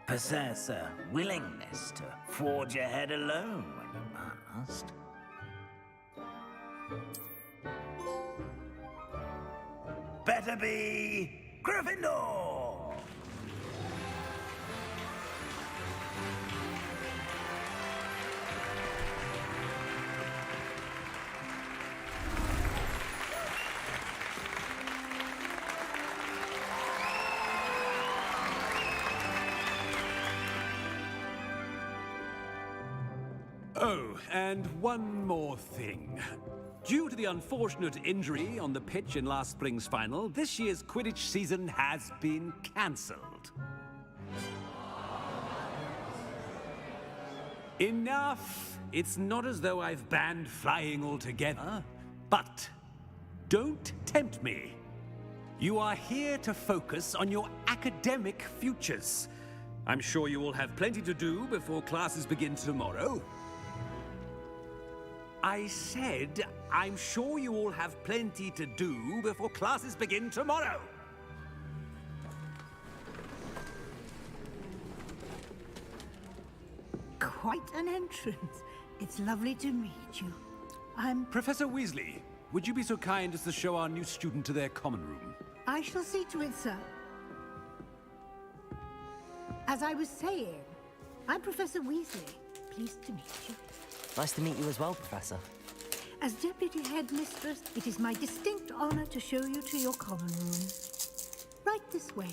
Possess a willingness to forge ahead alone when you must. Better be Gryffindor! Oh, and one more thing. Due to the unfortunate injury on the pitch in last spring's final, this year's Quidditch season has been cancelled. Enough! It's not as though I've banned flying altogether, but don't tempt me. You are here to focus on your academic futures. I'm sure you will have plenty to do before classes begin tomorrow. I said, I'm sure you all have plenty to do before classes begin tomorrow. Quite an entrance. It's lovely to meet you. Professor Weasley, would you be so kind as to show our new student to their common room? I shall see to it, sir. As I was saying, I'm Professor Weasley. Pleased to meet you. Nice to meet you as well, Professor. As Deputy Headmistress, it is my distinct honor to show you to your common room. Right this way.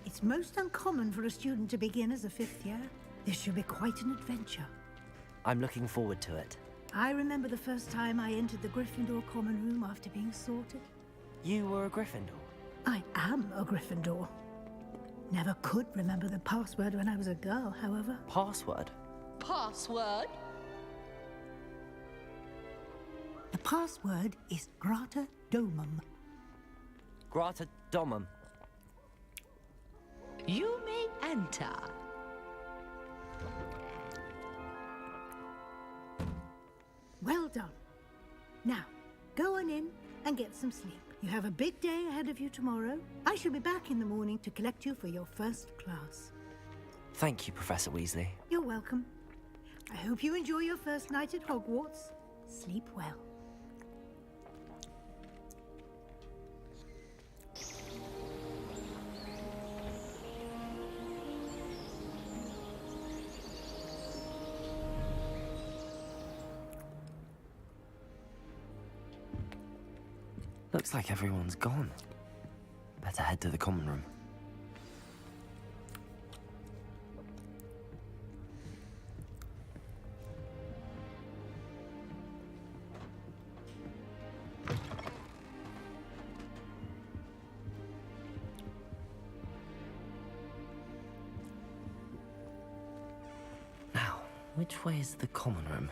It's most uncommon for a student to begin as a fifth year. This should be quite an adventure. I'm looking forward to it. I remember the first time I entered the Gryffindor common room after being sorted. You were a Gryffindor? I am a Gryffindor. Never could remember the password when I was a girl, however. Password? Password? The password is Grata Domum. Grata Domum. You may enter. Well done. Now, go on in and get some sleep. You have a big day ahead of you tomorrow. I shall be back in the morning to collect you for your first class. Thank you, Professor Weasley. You're welcome. I hope you enjoy your first night at Hogwarts. Sleep well. Looks like everyone's gone. Better head to the common room. Now, which way is the common room?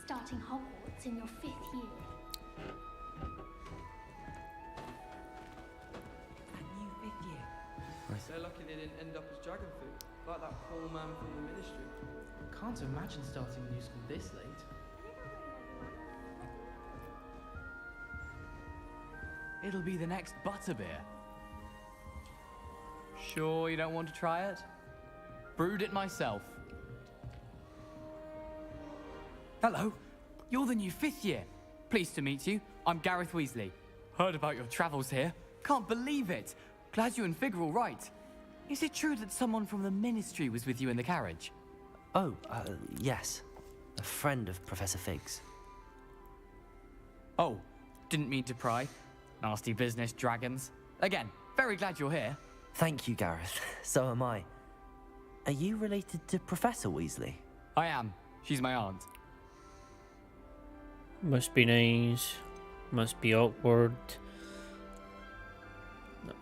Starting Hogwarts in your 5th year. That new 5th year. They're lucky they didn't end up as dragon food, like that poor man from the ministry. Can't imagine starting a new school this late. It'll be the next butterbeer. Sure you don't want to try it? Brewed it myself. Hello, you're the new 5th year. Pleased to meet you. I'm Gareth Weasley. Heard about your travels here. Can't believe it. Glad you and Fig are all right. Is it true that someone from the ministry was with you in the carriage? Oh, yes. A friend of Professor Fig's. Oh, didn't mean to pry. Nasty business, dragons. Again, very glad you're here. Thank you, Gareth. So am I. Are you related to Professor Weasley? I am. She's my aunt. Must be nice. Must be awkward. No.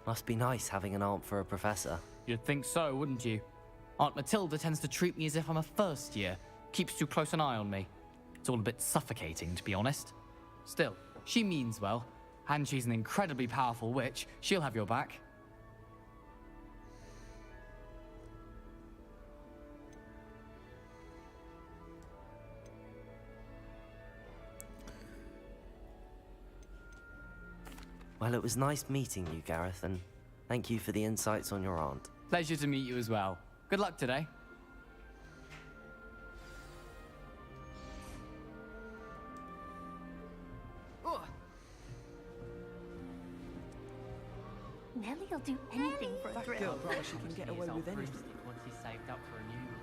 Must be nice having an aunt for a professor. You'd think so, wouldn't you? Aunt Matilda tends to treat me as if I'm a first year. Keeps too close an eye on me. It's all a bit suffocating, to be honest. Still, she means well. And she's an incredibly powerful witch. She'll have your back. Well, it was nice meeting you, Gareth, and thank you for the insights on your aunt. Pleasure to meet you as well. Good luck today. Nellie'll do anything for a That thrill. girl promised she can get away with anything. Once he's saved up for a new one.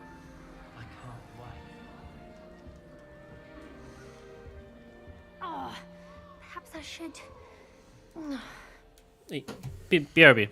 I can't wait. Oh, perhaps I should. Hey, BRB.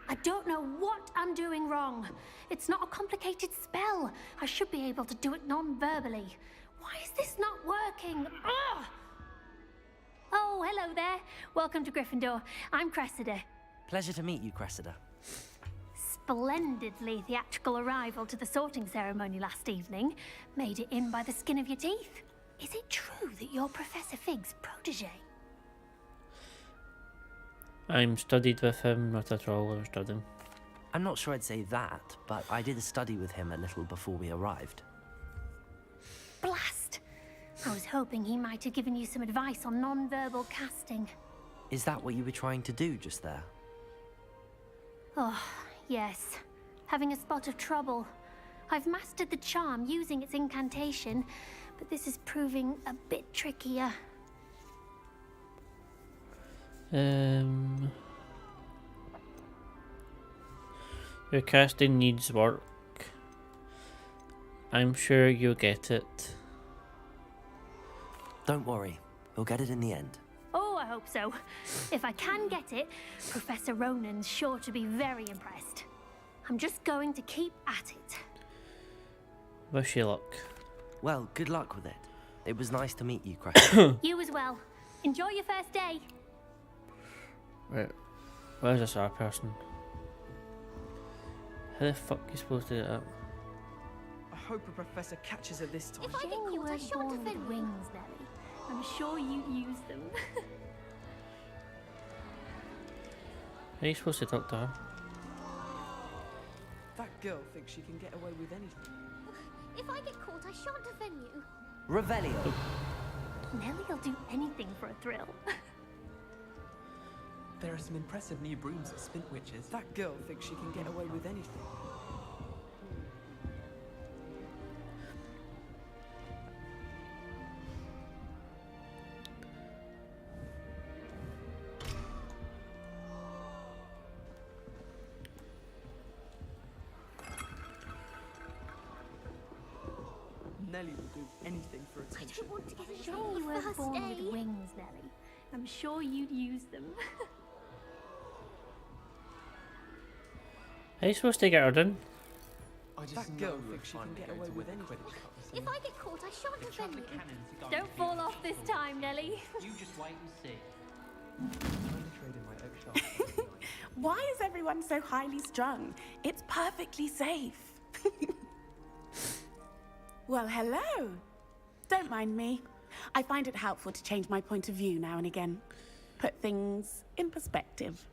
I don't know what I'm doing wrong. It's not a complicated spell. I should be able to do it non-verbally. Why is this not working? Ugh! Oh, hello there. Welcome to Gryffindor. I'm Cressida. Pleasure to meet you, Cressida. splendidly theatrical arrival to the sorting ceremony last evening. Made it in by the skin of your teeth. Is it true that you're Professor Fig's protege? I'm studied with him, not at all. I'm studying. I'm not sure I'd say that, but I did a study with him a little before we arrived. Blast! I was hoping he might have given you some advice on non-verbal casting. Is that what you were trying to do just there? Oh, yes. Having a spot of trouble. I've mastered the charm using its incantation, but this is proving a bit trickier. Your casting needs work. I'm sure you'll get it. Don't worry, you'll get it in the end. Oh, I hope so. If I can get it, Professor Ronan's sure to be very impressed. I'm just going to keep at it. Wish you luck. Well, good luck with it. It was nice to meet you, Crash. You as well. Enjoy your first day. Right. Where's this other person? How the fuck are you supposed to do that? I hope a professor catches her this time. If I get caught, I shan't offend wings, Nelly. I'm sure you'd use them. How are you supposed to talk to her? That girl thinks she can get away with anything. If I get caught, I shan't offend you. Revelio. Nelly'll do anything for a thrill. There are some impressive new brooms at Spintwitches. That girl thinks she can get away with anything. Nelly will do anything for attention. I don't want to get a show you were born with wings, Nelly. I'm sure you'd use them. How are you supposed to get her done? That girl thinks she can get away with anything. If I get caught, I shan't offend you. Don't fall off this time, Nelly. You just wait and see. Why is everyone so highly strung? It's perfectly safe. Well, hello. Don't mind me. I find it helpful to change my point of view now and again. Put things in perspective.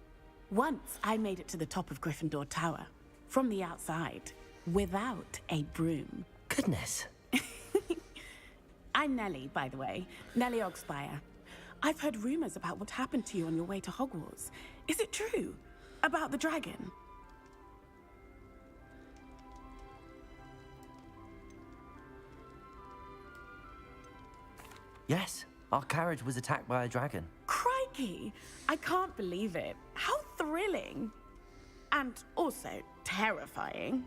Once I made it to the top of Gryffindor Tower, from the outside, without a broom. Goodness. I'm Nelly, by the way. Nelly Ogspire. I've heard rumors about what happened to you on your way to Hogwarts. Is it true? About the dragon? Yes, our carriage was attacked by a dragon. Crikey! I can't believe it. How thrilling! And also terrifying.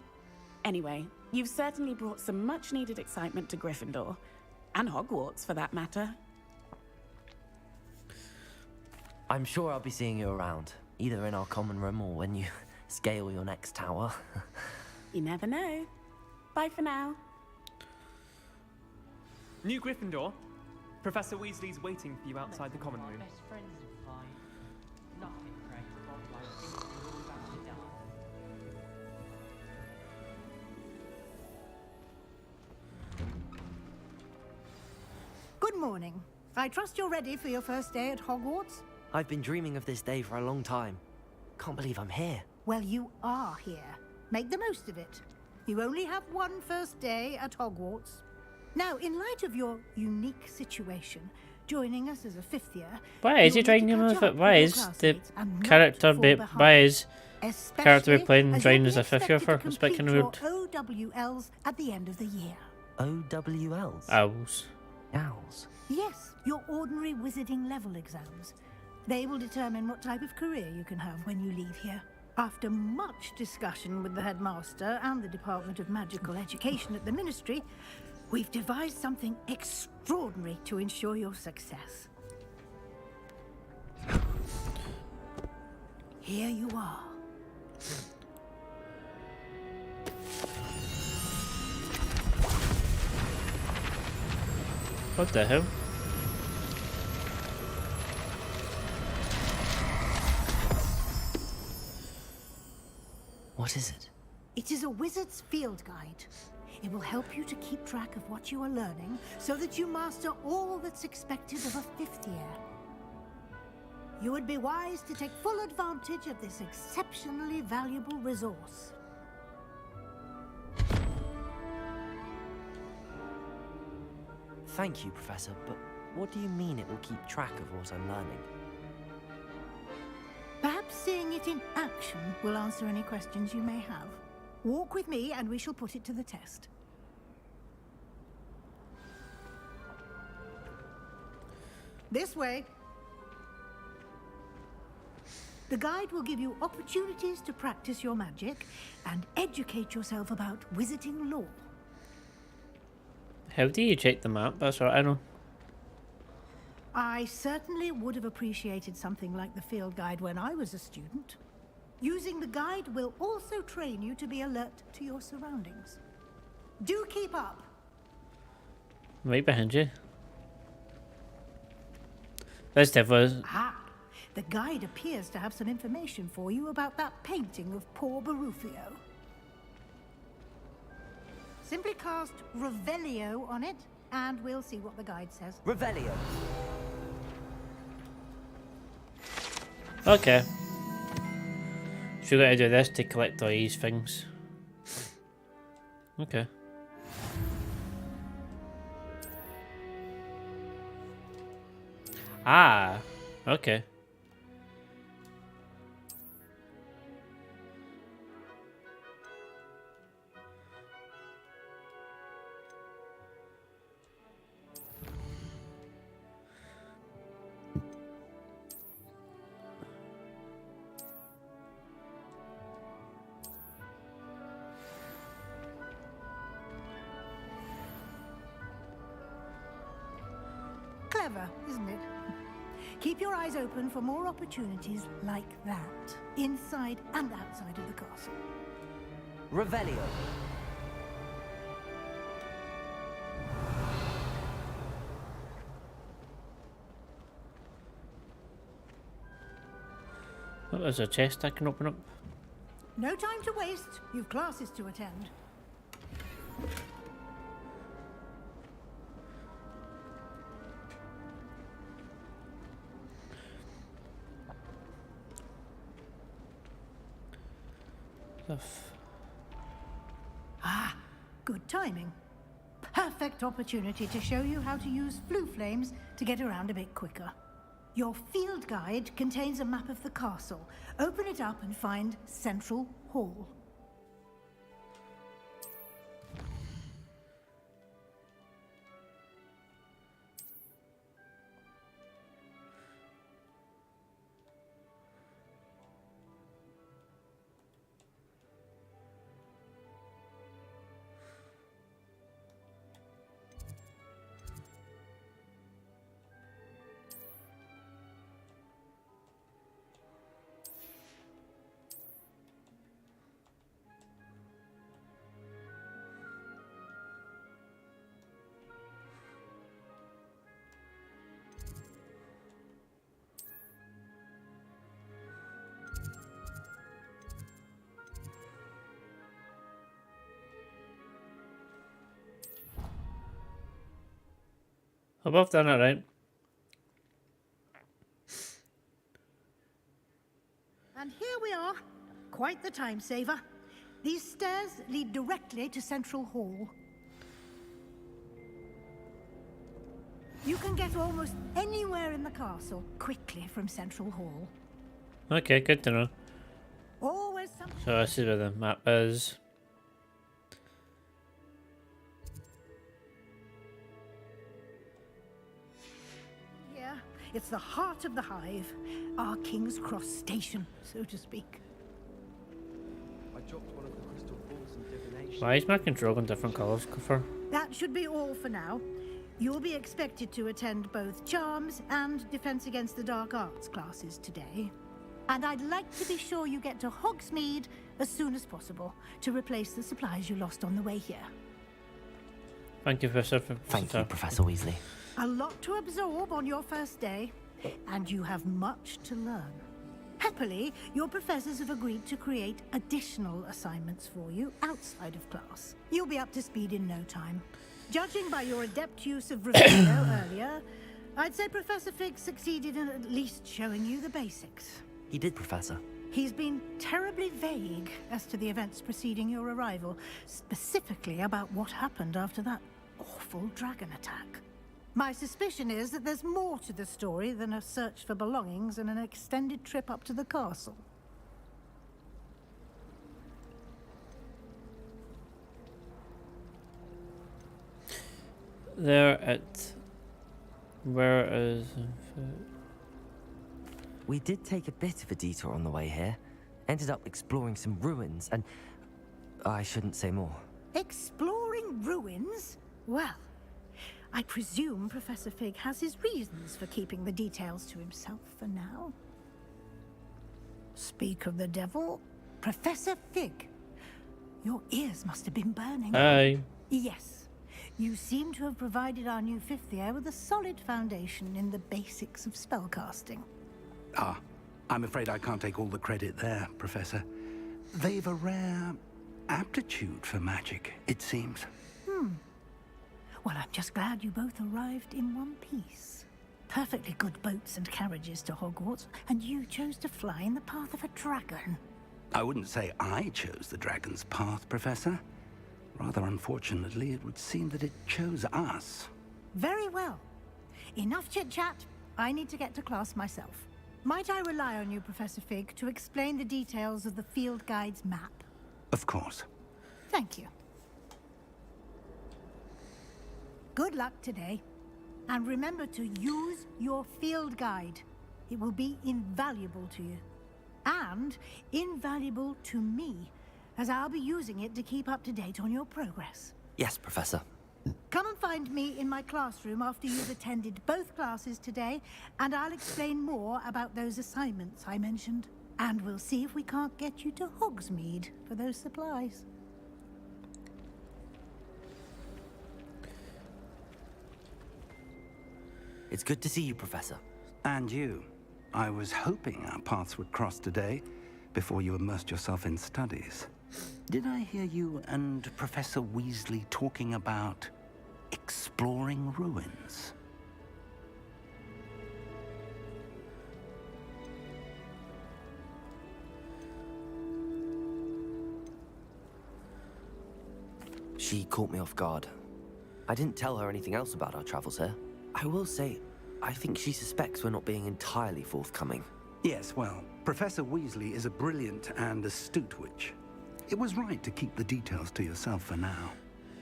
Anyway, you've certainly brought some much-needed excitement to Gryffindor. And Hogwarts, for that matter. I'm sure I'll be seeing you around, either in our common room or when you scale your next tower. You never know. Bye for now. New Gryffindor. Professor Weasley's waiting for you outside the common room. Best friends and fine. Nothing great about like thinking you're all about to die. Good morning. I trust you're ready for your first day at Hogwarts? I've been dreaming of this day for a long time. Can't believe I'm here. Well, you are here. Make the most of it. You only have one first day at Hogwarts. Now, in light of your unique situation, joining us as a fifth year... Why is he joining him with it? Why is the character we're playing joining as a fifth year for? It's a bit kind of weird. OWLs at the end of the year. OWLs? Owls. Owls? Yes, your ordinary wizarding level exams. They will determine what type of career you can have when you leave here. After much discussion with the headmaster and the Department of Magical Education at the Ministry, we've devised something extraordinary to ensure your success. Here you are. What the hell? What is it? It is a wizard's field guide. It will help you to keep track of what you are learning so that you master all that's expected of a 5th year. You would be wise to take full advantage of this exceptionally valuable resource. Thank you, Professor, but what do you mean it will keep track of what I'm learning? Perhaps seeing it in action will answer any questions you may have. Walk with me and we shall put it to the test. This way. The guide will give you opportunities to practice your magic and educate yourself about wizarding lore. How do you check the map? That's what I know. I certainly would have appreciated something like the field guide when I was a student. Using the guide will also train you to be alert to your surroundings. Do keep up. Right behind you. That's definitely. Ah, the guide appears to have some information for you about that painting of poor Barufio. Simply cast Revelio on it, and we'll see what the guide says. Revelio. Okay. So we gotta do this to collect all these things. Okay. Ah, okay. Clever, isn't it? Keep your eyes open for more opportunities like that, inside and outside of the castle. Revelio. Oh, there's a chest I can open up. No time to waste. You've classes to attend. Ah, good timing. Perfect opportunity to show you how to use flue flames to get around a bit quicker. Your field guide contains a map of the castle. Open it up and find Central Hall. I've both done it right. And here we are. Quite the time saver. These stairs lead directly to Central Hall. You can get almost anywhere in the castle quickly from Central Hall. Okay, good to know. Always something. So this is where the map is. Here, it's the heart of the hive. Our King's Cross station, so to speak. I dropped one of the crystal balls in divination. Why is my control in different colours, Cooper? That should be all for now. You'll be expected to attend both Charms and Defense Against the Dark Arts classes today. And I'd like to be sure you get to Hogsmeade as soon as possible to replace the supplies you lost on the way here. Thank you, Professor. Thank you, Professor Weasley. A lot to absorb on your first day, and you have much to learn. Happily, your professors have agreed to create additional assignments for you outside of class. You'll be up to speed in no time. Judging by your adept use of Revelio earlier, I'd say Professor Fig succeeded in at least showing you the basics. He did, Professor. He's been terribly vague as to the events preceding your arrival, specifically about what happened after that awful dragon attack. My suspicion is that there's more to the story than a search for belongings and an extended trip up to the castle. There it. Where is... We did take a bit of a detour on the way here. Ended up exploring some ruins and... I shouldn't say more. Exploring ruins? Well, I presume Professor Fig has his reasons for keeping the details to himself for now. Speak of the devil, Professor Fig. Your ears must have been burning. Aye. Yes. You seem to have provided our new fifth year with a solid foundation in the basics of spellcasting. Ah, I'm afraid I can't take all the credit there, Professor. They've a rare aptitude for magic, it seems. Well, I'm just glad you both arrived in one piece. Perfectly good boats and carriages to Hogwarts, and you chose to fly in the path of a dragon. I wouldn't say I chose the dragon's path, Professor. Rather unfortunately, it would seem that it chose us. Very well. Enough chit-chat. I need to get to class myself. Might I rely on you, Professor Fig, to explain the details of the field guide's map? Of course. Thank you. Good luck today. And remember to use your field guide. It will be invaluable to you. And invaluable to me, as I'll be using it to keep up to date on your progress. Yes, Professor. Come and find me in my classroom after you've attended both classes today, and I'll explain more about those assignments I mentioned. And we'll see if we can't get you to Hogsmeade for those supplies. It's good to see you, Professor. And you. I was hoping our paths would cross today, before you immersed yourself in studies. Did I hear you and Professor Weasley talking about exploring ruins? She caught me off guard. I didn't tell her anything else about our travels here. I will say, I think she suspects we're not being entirely forthcoming. Yes, well, Professor Weasley is a brilliant and astute witch. It was right to keep the details to yourself for now.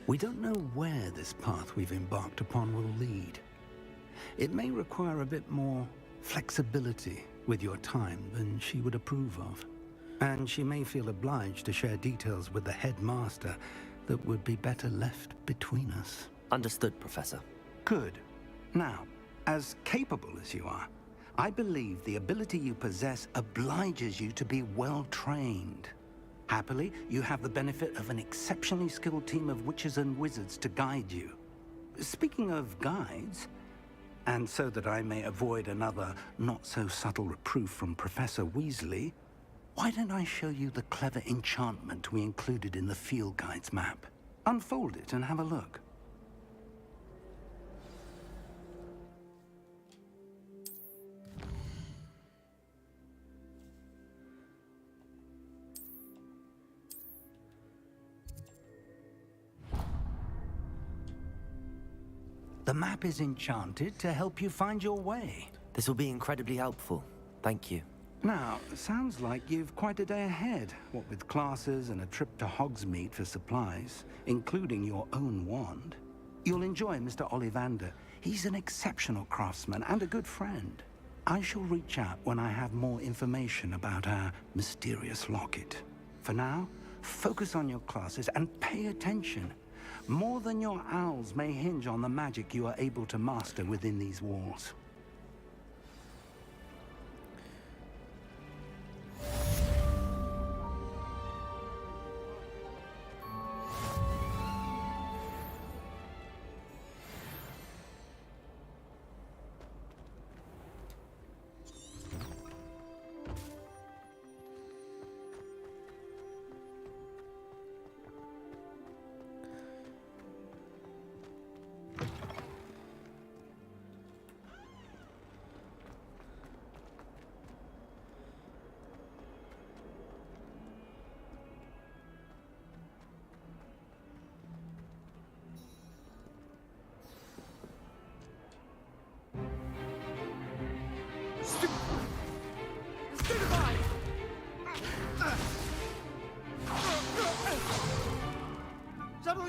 We don't know where this path we've embarked upon will lead. It may require a bit more flexibility with your time than she would approve of. And she may feel obliged to share details with the headmaster that would be better left between us. Understood, Professor. Good. Now, as capable as you are, I believe the ability you possess obliges you to be well-trained. Happily, you have the benefit of an exceptionally skilled team of witches and wizards to guide you. Speaking of guides, and so that I may avoid another not-so-subtle reproof from Professor Weasley, why don't I show you the clever enchantment we included in the field guide's map? Unfold it and have a look. The map is enchanted to help you find your way. This will be incredibly helpful. Thank you. Now, sounds like you've quite a day ahead, what with classes and a trip to Hogsmeade for supplies, including your own wand. You'll enjoy Mr. Ollivander. He's an exceptional craftsman and a good friend. I shall reach out when I have more information about our mysterious locket. For now, focus on your classes and pay attention. More than your owls may hinge on the magic you are able to master within these walls.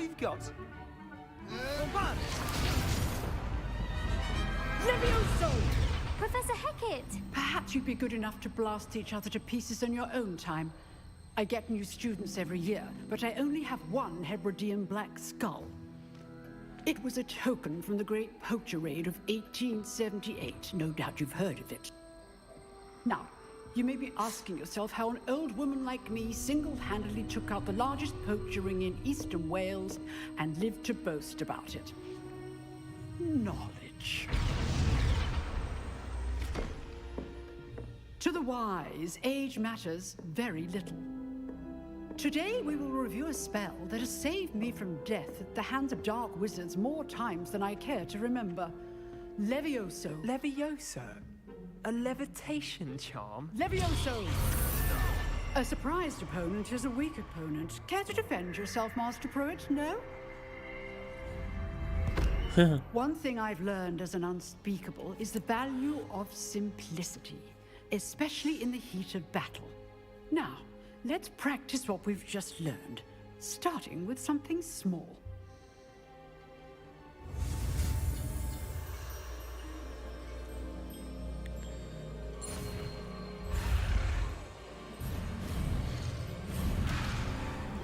we've got. Levioso! Professor Hecat! Perhaps you'd be good enough to blast each other to pieces in your own time. I get new students every year, but I only have one Hebridean black skull. It was a token from the Great Poacher Raid of 1878. No doubt you've heard of it. Now, you may be asking yourself how an old woman like me single-handedly took out the largest poacher ring in eastern Wales and lived to boast about it. Knowledge. To the wise, age matters very little. Today we will review a spell that has saved me from death at the hands of dark wizards more times than I care to remember. Levioso. Levioso? A levitation charm? Levioso! A surprised opponent is a weak opponent. Care to defend yourself, Master Pruitt? No? One thing I've learned as an unspeakable is the value of simplicity, especially in the heat of battle. Now, let's practice what we've just learned, starting with something small.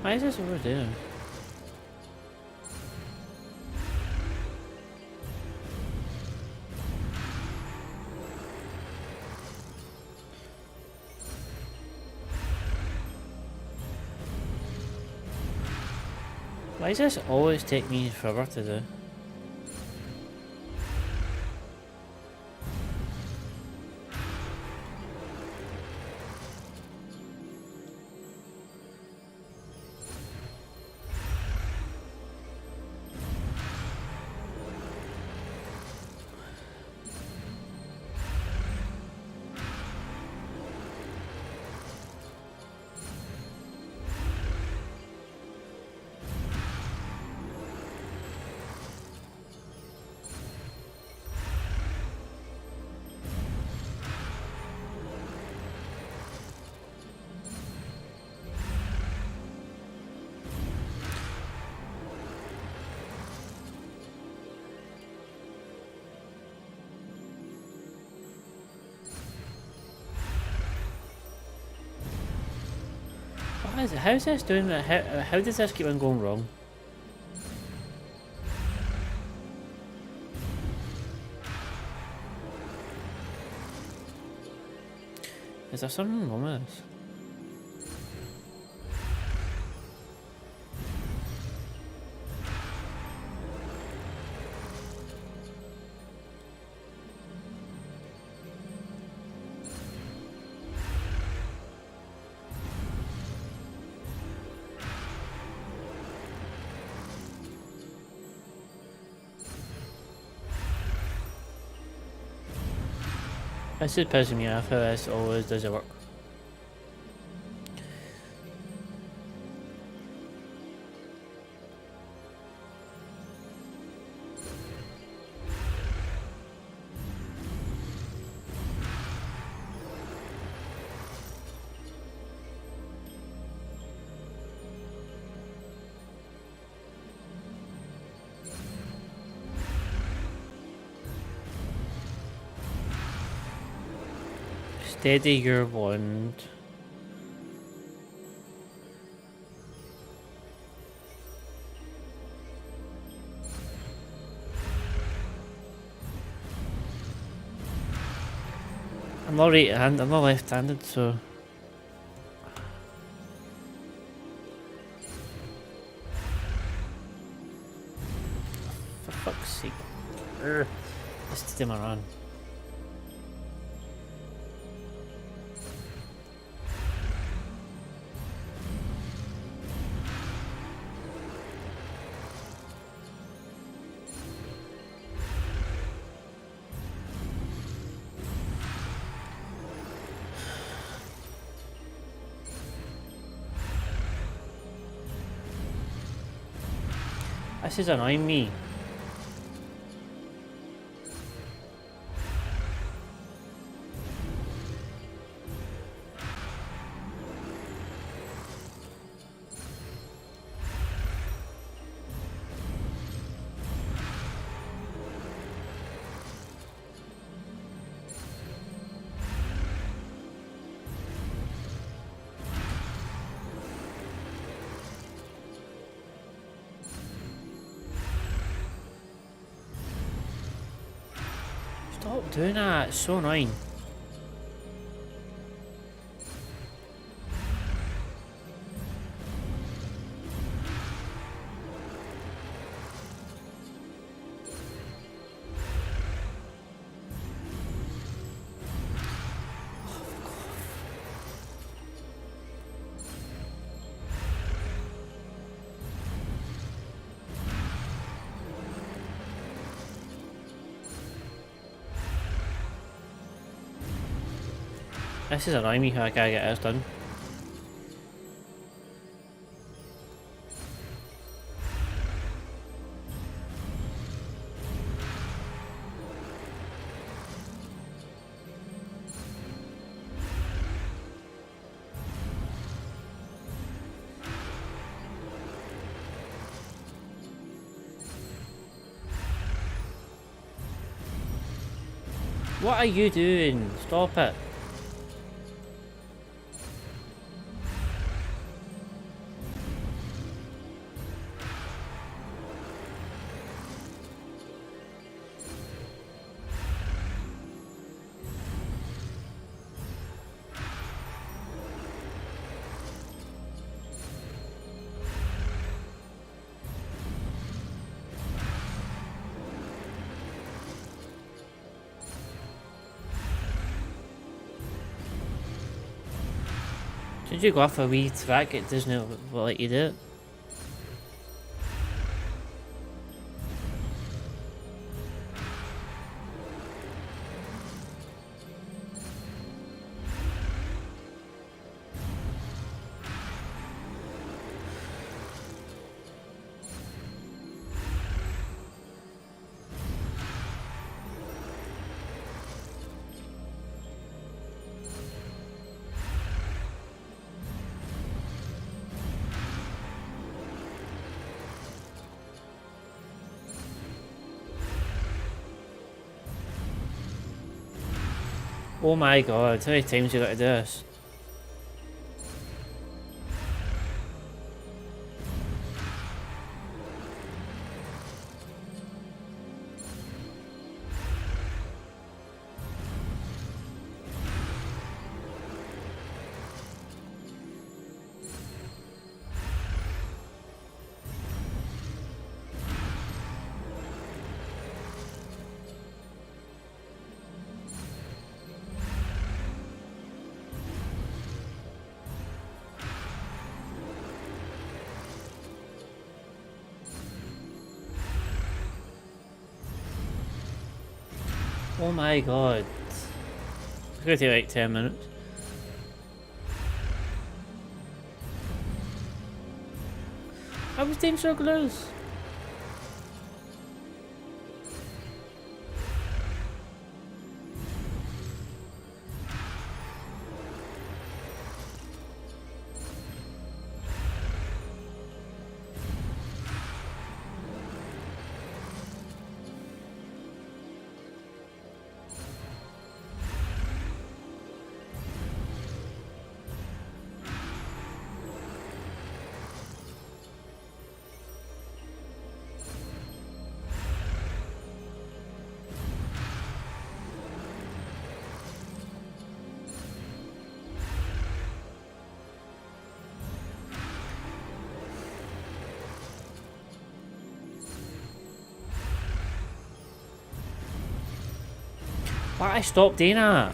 Why is this over there? Why does this always take me forever to do? How's this doing that? How does this keep on going wrong? Is there something wrong with this? This is pissing me off how this always doesn't work. Steady your wand. I'm not right-handed, I'm not left-handed, so... For fuck's sake. Let's do my run. This is annoying me. Stop doing that, it's so annoying. This is annoying me how I gotta get this done. What are you doing? Stop it. Did you go off a wee track? It doesn't let you do it. Oh my god, how many times you got to do this? Oh my god. It's gonna take like 10 minutes. I was doing so close. Why I stopped doing that?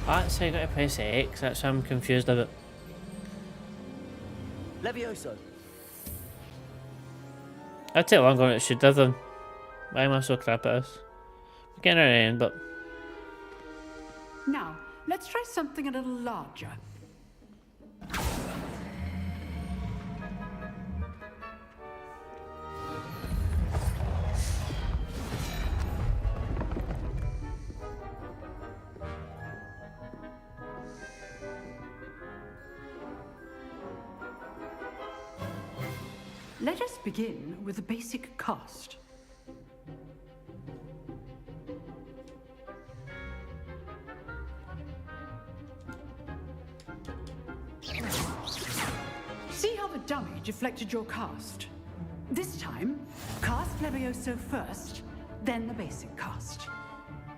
That's how you gotta press X, that's how I'm confused of it. Levioso. I'd take longer than it should have done. Why am I so crap at this? I'm getting at the end, but... Now, let's try something a little larger. Let us begin with the basic cast. See how the dummy deflected your cast? This time, cast Levioso first, then the basic cast.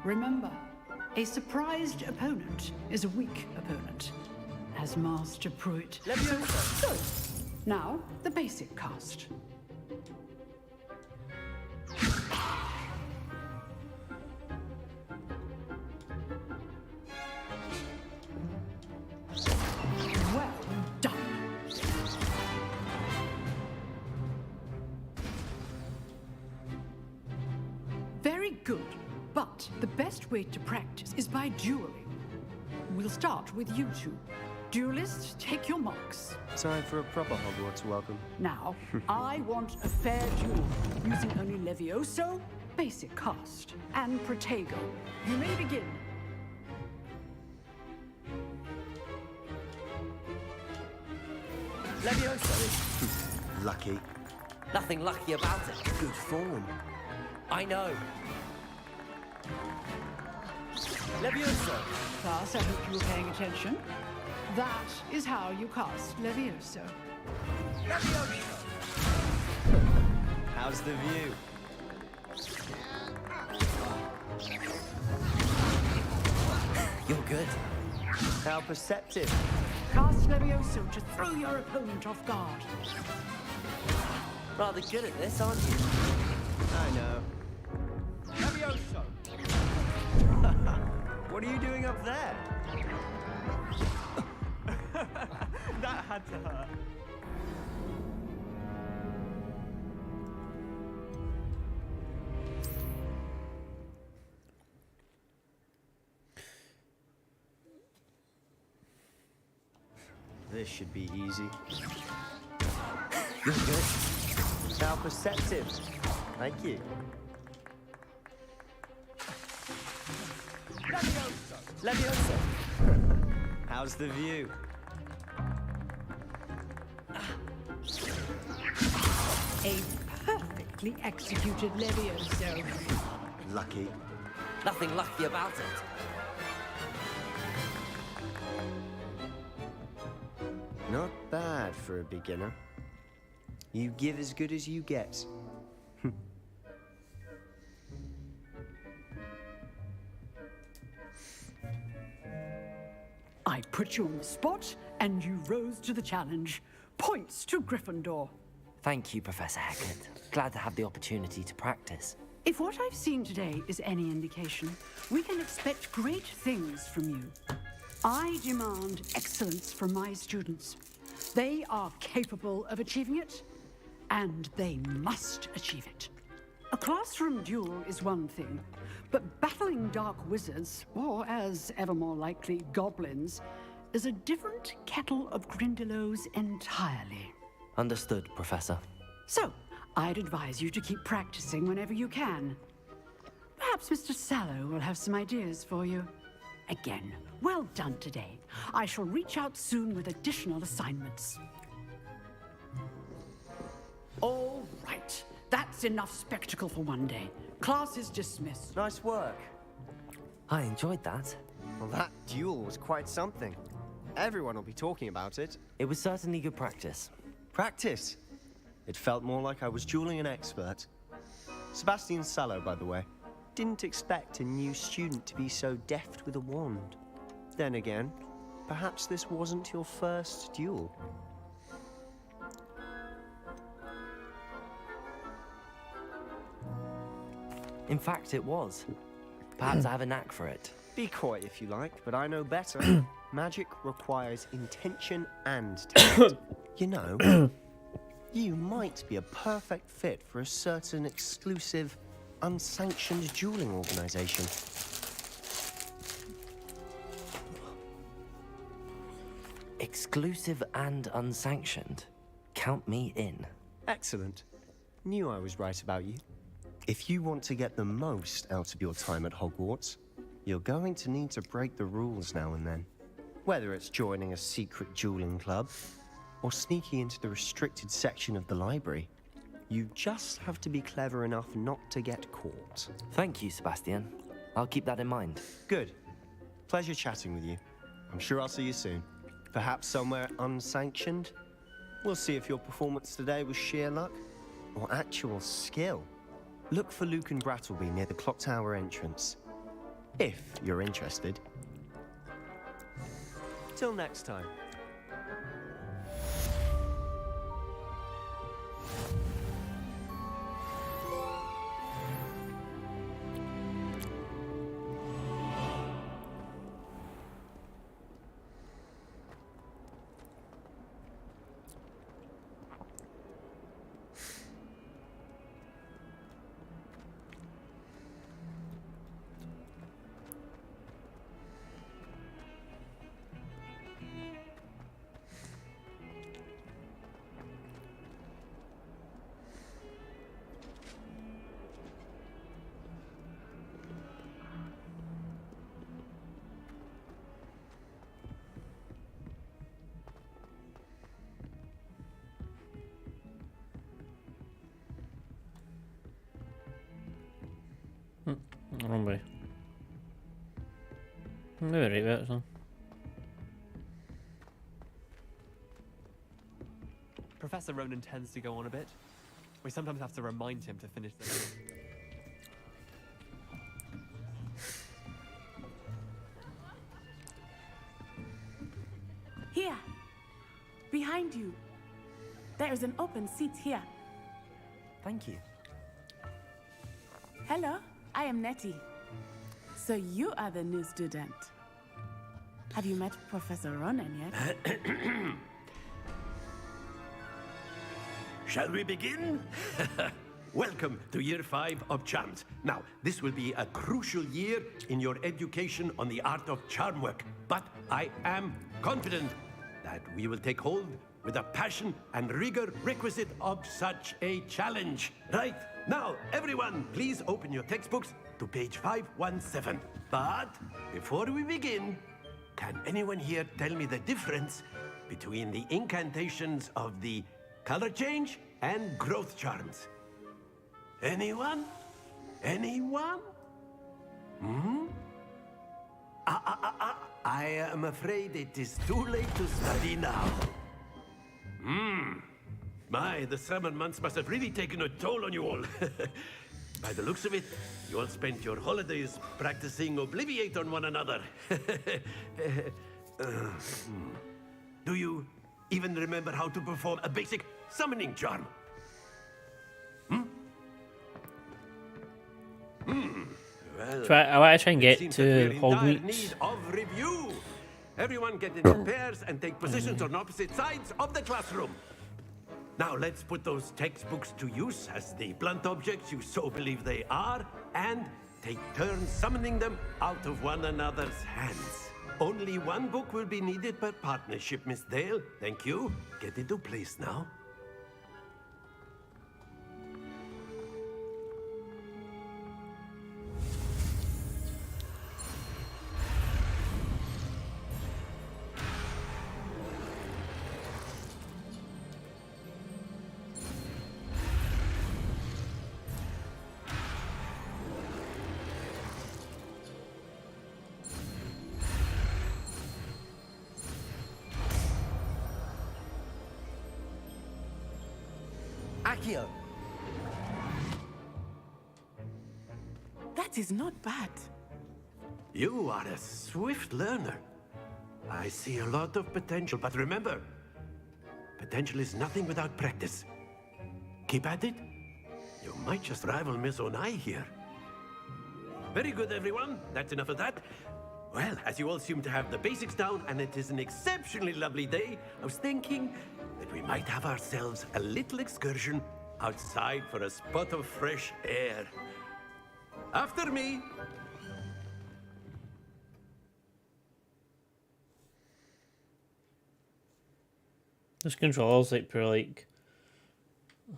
Remember, a surprised opponent is a weak opponent, as Master Pruitt. Levioso! Good. Now, the basic cast. Well done. Very good, but the best way to practice is by dueling. We'll start with you two. Duelists, take your marks. Time for a proper Hogwarts welcome. Now, I want a fair duel, using only Levioso, basic cast, and Protego. You may begin. Levioso. Lucky. Nothing lucky about it. Good form. I know. Levioso. Class, I hope you were paying attention. That is how you cast Levioso. How's the view? You're good. How perceptive. Cast Levioso to throw your opponent off guard. Rather good at this, aren't you? I know. Levioso! What are you doing up there? That had to hurt. This should be easy. You're good. How perceptive. Thank you. Levioso! How's the view? A perfectly executed Levioso. Lucky. Nothing lucky about it. Not bad for a beginner. You give as good as you get. I put you on the spot, and you rose to the challenge. Points to Gryffindor. Thank you, Professor Heckett. Glad to have the opportunity to practice. If what I've seen today is any indication, we can expect great things from you. I demand excellence from my students. They are capable of achieving it, and they must achieve it. A classroom duel is one thing, but battling dark wizards, or as ever more likely, goblins, is a different kettle of Grindylows entirely. Understood, Professor. So, I'd advise you to keep practicing whenever you can. Perhaps Mr. Sallow will have some ideas for you. Again, well done today. I shall reach out soon with additional assignments. All right. That's enough spectacle for one day. Class is dismissed. Nice work. I enjoyed that. Well, that duel was quite something. Everyone will be talking about it. It was certainly good practice. Practice? It felt more like I was dueling an expert. Sebastian Sallow, by the way. Didn't expect a new student to be so deft with a wand. Then again, perhaps this wasn't your first duel. In fact, it was. Perhaps I have a knack for it. Be coy if you like, but I know better. Magic requires intention and talent. You know, you might be a perfect fit for a certain exclusive, unsanctioned dueling organization. Exclusive and unsanctioned. Count me in. Excellent. Knew I was right about you. If you want to get the most out of your time at Hogwarts, you're going to need to break the rules now and then. Whether it's joining a secret dueling club, or sneaking into the restricted section of the library, you just have to be clever enough not to get caught. Thank you, Sebastian. I'll keep that in mind. Good. Pleasure chatting with you. I'm sure I'll see you soon. Perhaps somewhere unsanctioned? We'll see if your performance today was sheer luck or actual skill. Look for Luke and Brattleby near the clock tower entrance, if you're interested. Till next time. Wrong way. Maybe right there, son. Professor Ronan tends to go on a bit. We sometimes have to remind him to finish the game. Here. Behind you. There is an open seat here. Thank you. Hello, I am Nettie. So you are the new student. Have you met Professor Ronan yet? Shall we begin? Welcome to Year 5 of Charms. Now, this will be a crucial year in your education on the art of charm work, but I am confident that we will take hold with the passion and rigor requisite of such a challenge. Right, now, everyone, please open your textbooks to page 517. But before we begin, can anyone here tell me the difference between the incantations of the color change and growth charms? Anyone? Anyone? Hmm? I am afraid it is too late to study now. My, the summer months must have really taken a toll on you all. By the looks of it, you all spent your holidays practicing Obliviate on one another. Do you even remember how to perform a basic summoning charm? Well, I want to try and it get seems to that we're in dire Hogwarts. need of review. Everyone get into pairs and take positions on opposite sides of the classroom. Now let's put those textbooks to use as the blunt objects you so believe they are, and take turns summoning them out of one another's hands. Only one book will be needed per partnership, Miss Dale. Thank you. Get into place now. Accio! That is not bad. You are a swift learner. I see a lot of potential, but remember, potential is nothing without practice. Keep at it. You might just rival Miss Onai here. Very good, everyone. That's enough of that. Well, as you all seem to have the basics down, and it is an exceptionally lovely day, I was thinking that we might have ourselves a little excursion outside for a spot of fresh air. After me. This controller's like pure like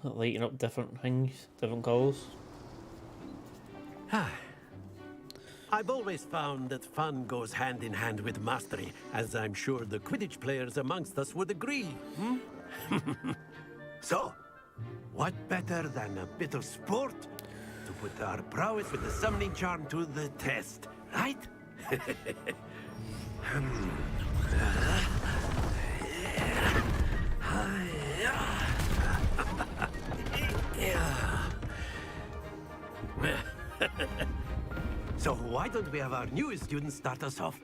lighting up different things, different colours. I've always found that fun goes hand in hand with mastery, as I'm sure the Quidditch players amongst us would agree. So, what better than a bit of sport to put our prowess with the summoning charm to the test, right? So why don't we have our newest student start us off?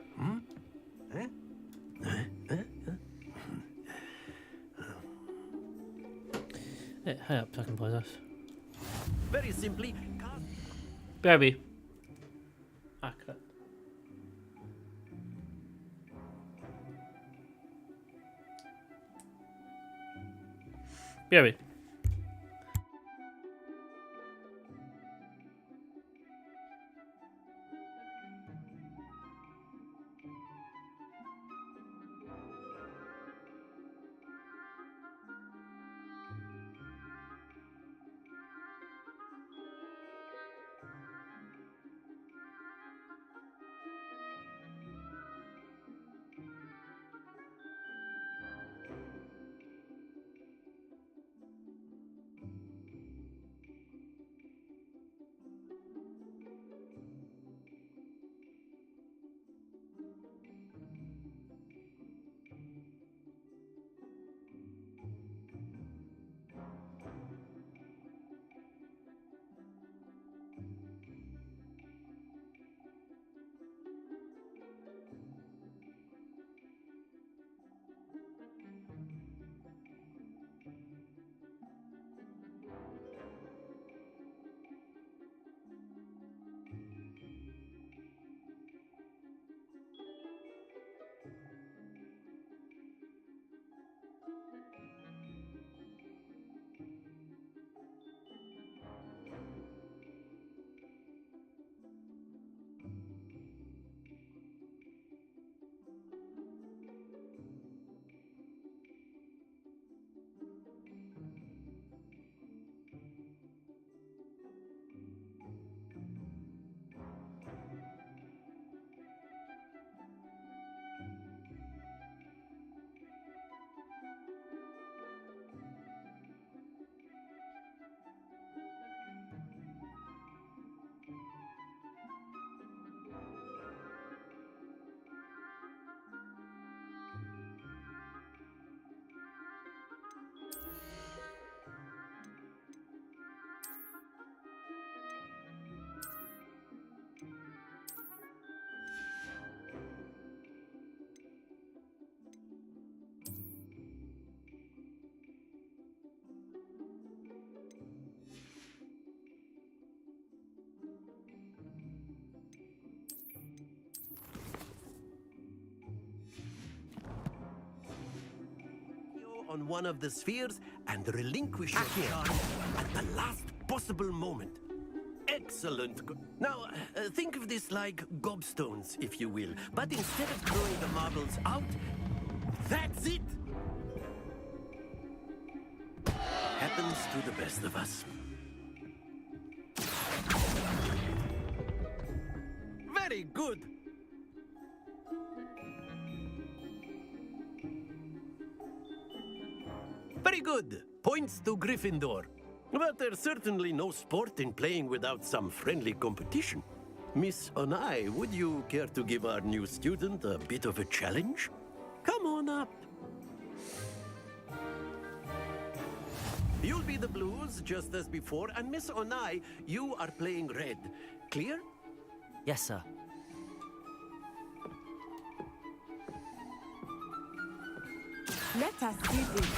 Yeah, hang up so I can play this. Very simply, Baby. Accurate. Baby. on one of the spheres and relinquish your charge at the last possible moment. Excellent. Now, think of this like gobstones, if you will. But instead of throwing the marbles out, that's it! Happens to the best of us. Very good! Very good. Points to Gryffindor. But there's certainly no sport in playing without some friendly competition. Miss Onai, would you care to give our new student a bit of a challenge? Come on up. You'll be the blues, just as before, and Miss Onai, you are playing red. Clear? Yes, sir. Let us see this.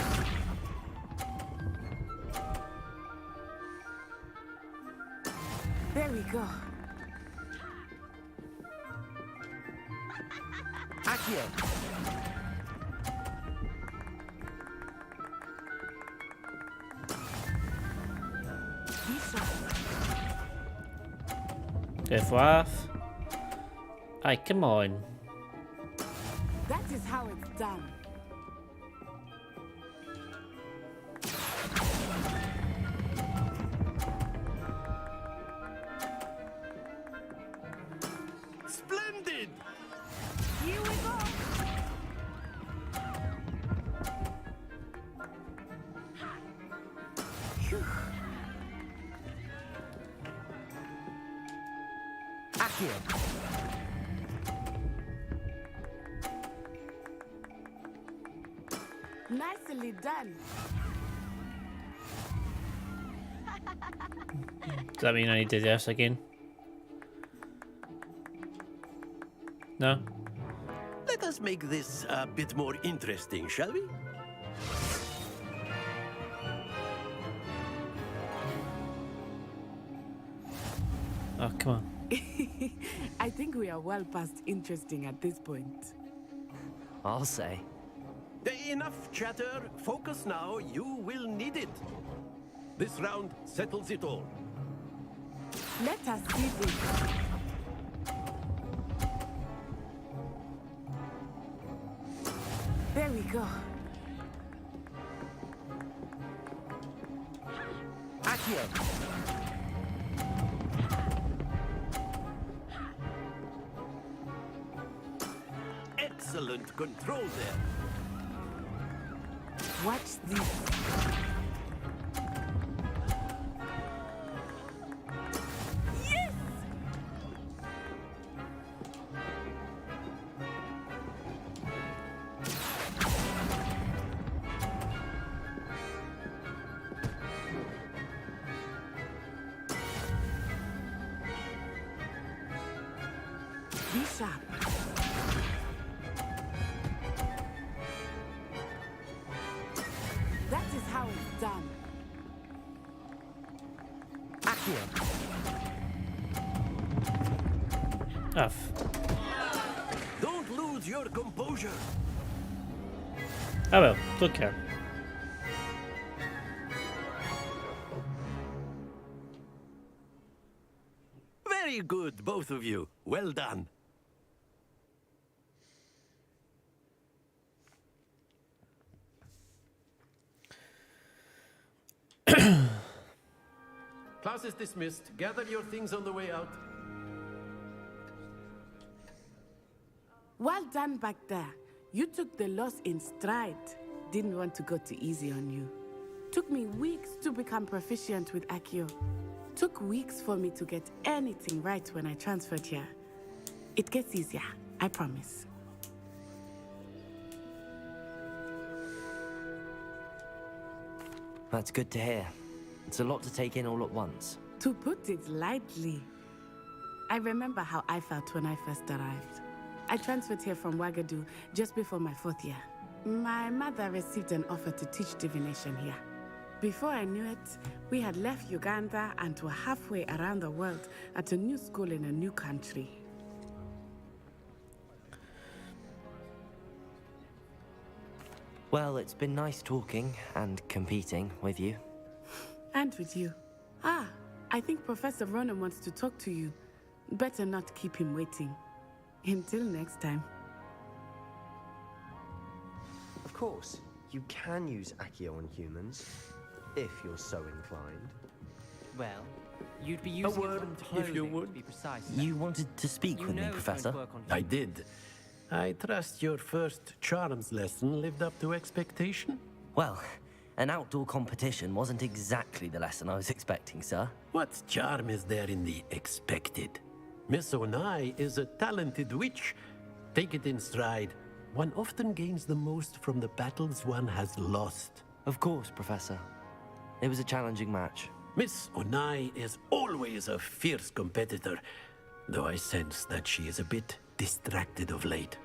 There we go. Accio! If laugh. Aye, come on. That is how it's done. Accio. Nicely done. Does that mean I need to do this again? No? Let us make this a bit more interesting, shall we? Oh, come on. I think we are well past interesting at this point. I'll say. Enough chatter. Focus now. You will need it. This round settles it all. Let us see this. There we go. Accio. Excellent control there. Watch this. Yes! Be sharp. That is how it's done. Accio. Off. Don't lose your composure. Oh well, don't care. Very good, both of you. Well done. Class is dismissed. Gather your things on the way out. Well done back there. You took the loss in stride. Didn't want to go too easy on you. Took me weeks to become proficient with Accio. Took weeks for me to get anything right when I transferred here. It gets easier, I promise. That's good to hear. It's a lot to take in all at once. To put it lightly, I remember how I felt when I first arrived. I transferred here from Wagadu just before my 4th year. My mother received an offer to teach divination here. Before I knew it, we had left Uganda and were halfway around the world at a new school in a new country. Well, it's been nice talking and competing with you. And with you. Ah, I think Professor Ronan wants to talk to you. Better not keep him waiting. Until next time. Of course, you can use Accio on humans, if you're so inclined. Well, you'd be using it on if you clothing, would. to be precise. You wanted to speak You with me, know it's going to Professor? work on I humans. did. I trust your first charms lesson lived up to expectation? Well, an outdoor competition wasn't exactly the lesson I was expecting, sir. What charm is there in the expected? Miss Onai is a talented witch. Take it in stride. One often gains the most from the battles one has lost. Of course, Professor. It was a challenging match. Miss Onai is always a fierce competitor, though I sense that she is a bit distracted of late.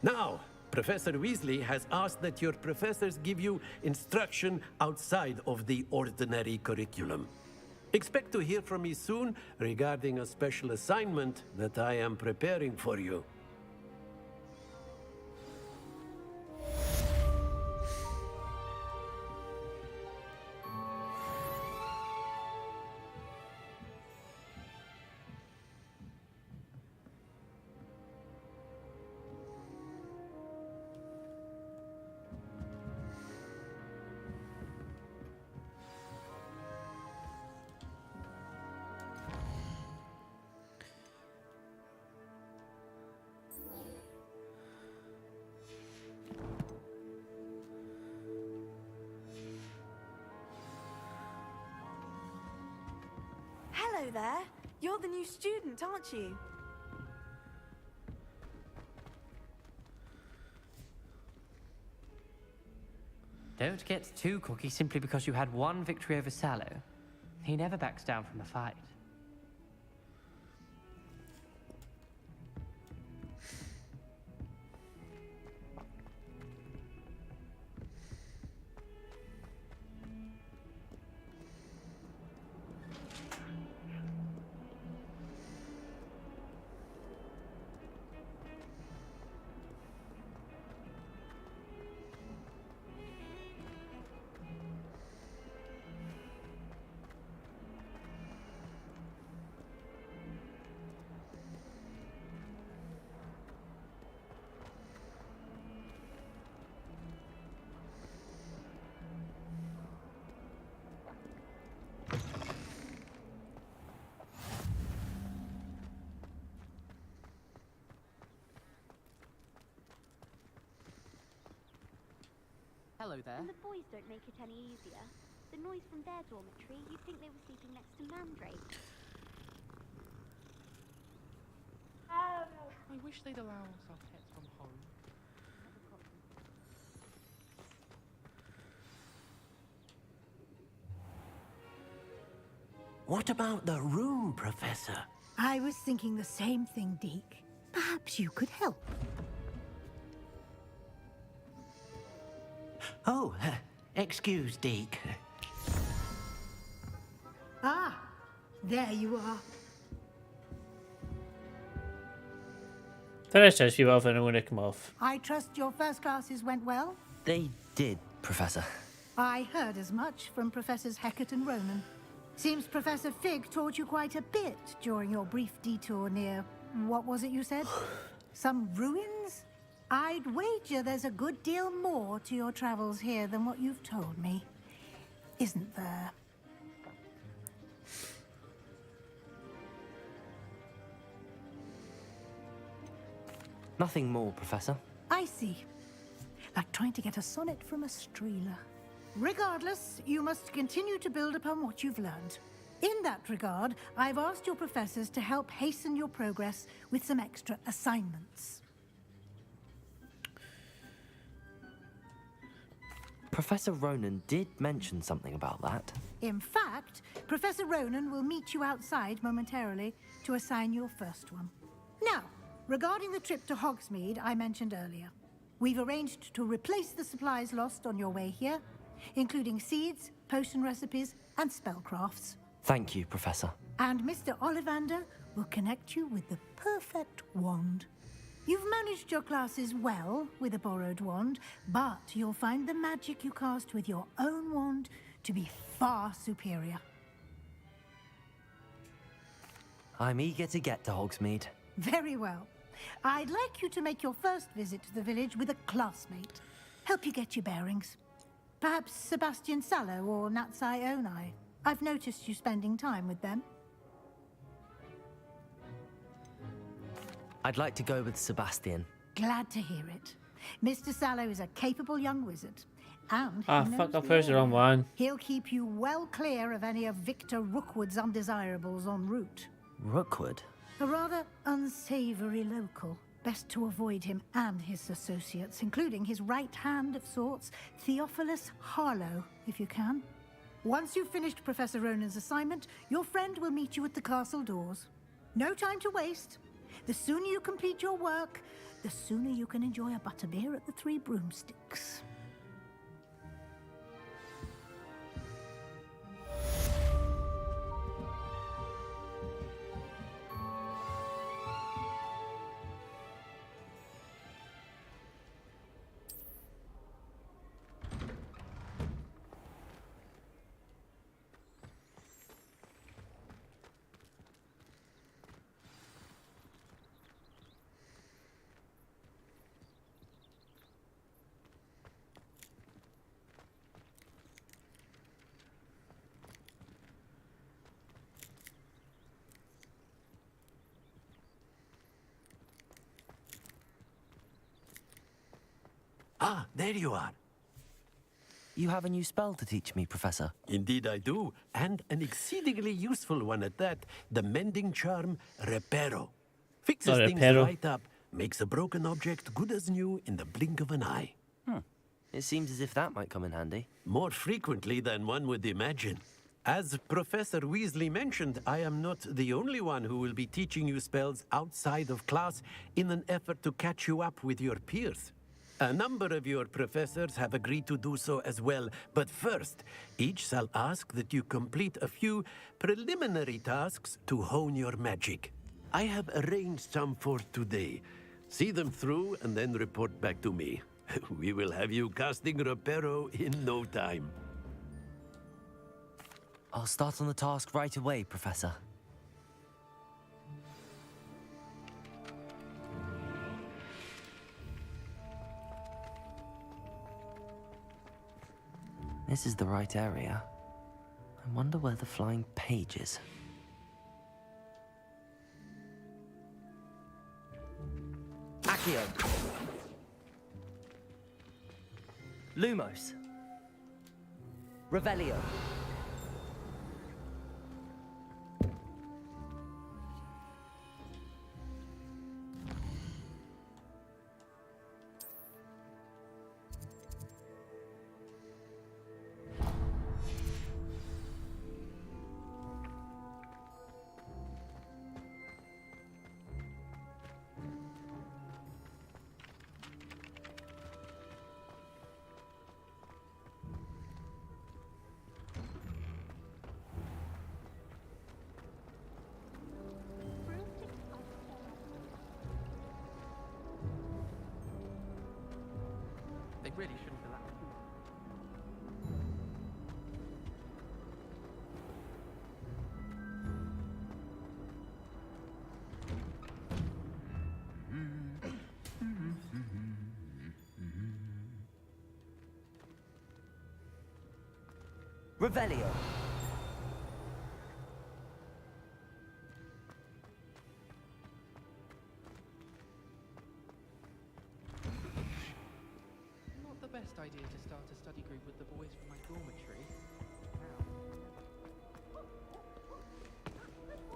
Now, Professor Weasley has asked that your professors give you instruction outside of the ordinary curriculum. Expect to hear from me soon regarding a special assignment that I am preparing for you. Hello there. You're the new student, aren't you? Don't get too cocky simply because you had one victory over Sallow. He never backs down from a fight. Hello there. And the boys don't make it any easier. The noise from their dormitory, you'd think they were sleeping next to Mandrake. I wish they'd allow us our pets from home. What about the room, Professor? I was thinking the same thing, Deke. Perhaps you could help. Oh, excuse, Deke. Ah, there you are. Finish this, you elf, and I'm going to come off. I trust your first classes went well? They did, Professor. I heard as much from Professors Hecat and Ronan. Seems Professor Fig taught you quite a bit during your brief detour near... what was it you said? Some ruins? I'd wager there's a good deal more to your travels here than what you've told me. Isn't there? Nothing more, Professor. I see. Like trying to get a sonnet from a streeler. Regardless, you must continue to build upon what you've learned. In that regard, I've asked your professors to help hasten your progress with some extra assignments. Professor Ronan did mention something about that. In fact, Professor Ronan will meet you outside momentarily to assign your first one. Now, regarding the trip to Hogsmeade I mentioned earlier, we've arranged to replace the supplies lost on your way here, including seeds, potion recipes, and spellcrafts. Thank you, Professor. And Mr. Ollivander will connect you with the perfect wand. You've managed your classes well with a borrowed wand, but you'll find the magic you cast with your own wand to be far superior. I'm eager to get to Hogsmeade. Very well. I'd like you to make your first visit to the village with a classmate. Help you get your bearings. Perhaps Sebastian Sallow or Natsai Onai. I've noticed you spending time with them. I'd like to go with Sebastian. Glad to hear it. Mr. Sallow is a capable young wizard. And he Ah, knows fuck, I the pressed the wrong area. one. He'll keep you well clear of any of Victor Rookwood's undesirables en route. Rookwood? A rather unsavory local. Best to avoid him and his associates, including his right hand of sorts, Theophilus Harlow, if you can. Once you've finished Professor Ronan's assignment, your friend will meet you at the castle doors. No time to waste. The sooner you complete your work, the sooner you can enjoy a butterbeer at the Three Broomsticks. Ah, there you are. You have a new spell to teach me, Professor. Indeed I do, and an exceedingly useful one at that. The mending charm, Reparo. Fixes things Reparo. right up, makes a broken object good as new in the blink of an eye. It seems as if that might come in handy. More frequently than one would imagine. As Professor Weasley mentioned, I am not the only one who will be teaching you spells outside of class in an effort to catch you up with your peers. A number of your professors have agreed to do so as well, but first, each shall ask that you complete a few preliminary tasks to hone your magic. I have arranged some for today. See them through and then report back to me. We will have you casting Reparo in no time. I'll start on the task right away, Professor. This is the right area. I wonder where the flying page is. Accio! Lumos! Revelio! They really shouldn't allow it. Revelio! Not the best idea to start a study group with the boys from my dormitory.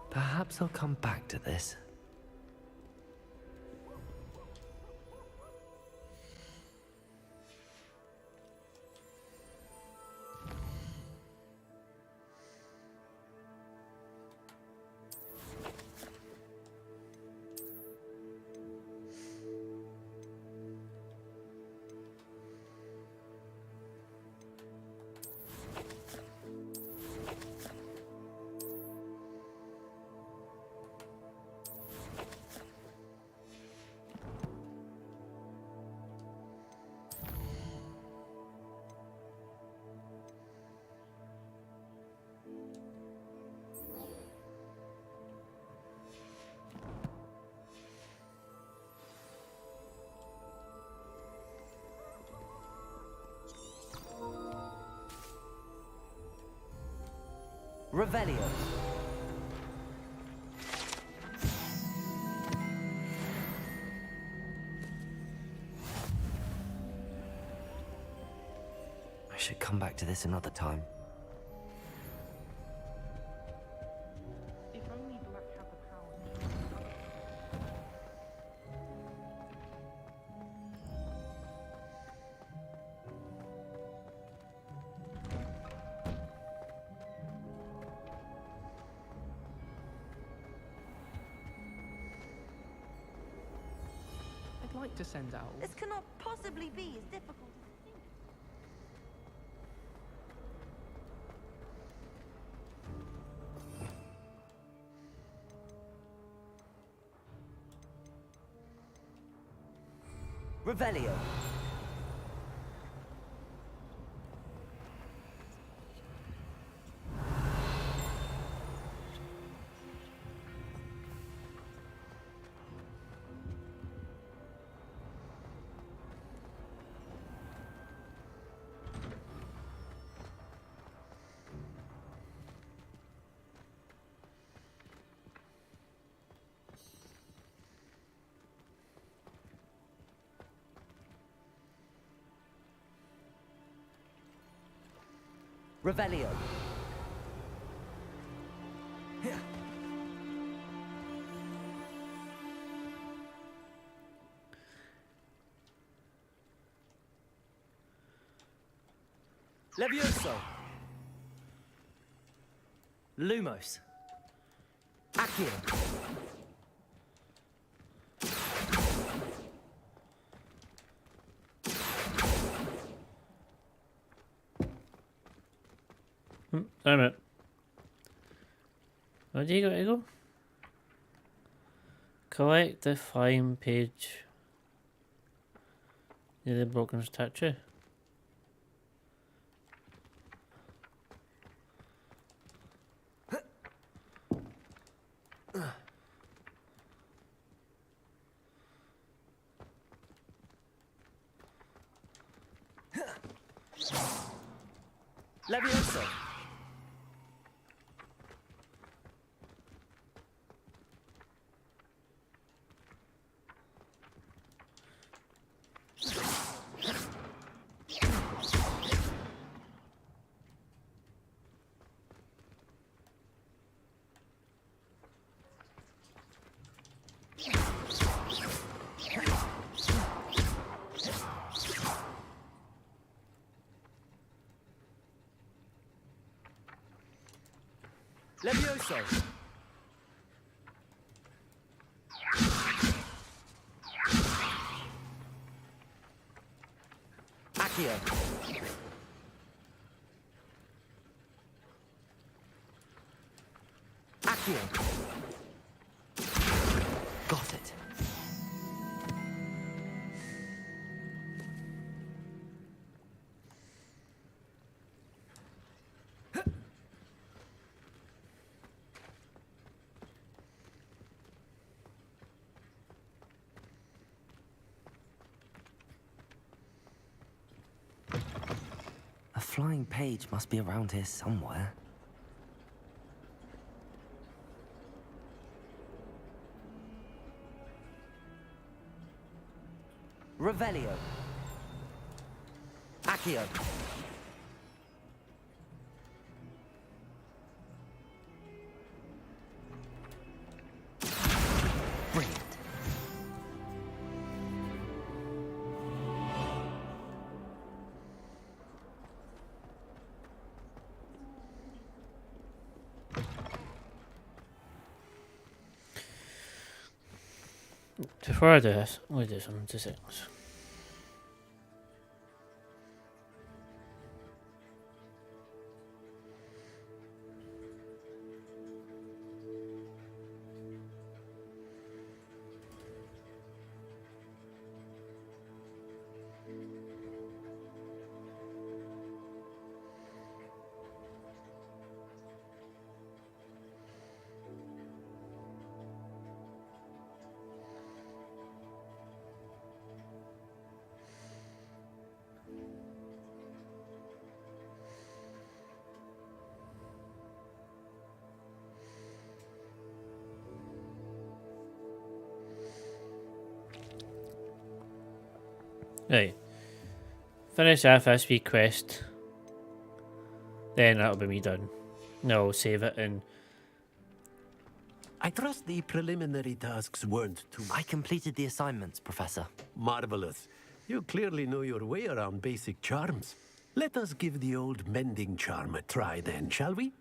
Perhaps I'll come back to this. Revelio. I should come back to this another time. If only Black had the power. I'd like to send out. This cannot possibly be as difficult as it seems. Revelio. Revelio. Levioso. Lumos. Accio. Damn it. Where do you gotta go? Collect the flying page near the broken statue. Levioso. Levioso. Accio. Accio. Got it. A flying page must be around here somewhere. Revelio. Accio. Brilliant. Before I do this, let me do something 2 seconds. Right. Finish off this wee quest. Then that'll be me done. No, I'll save it and I trust the preliminary tasks weren't too much. I completed the assignments, Professor. Marvelous. You clearly know your way around basic charms. Let us give the old mending charm a try then, shall we?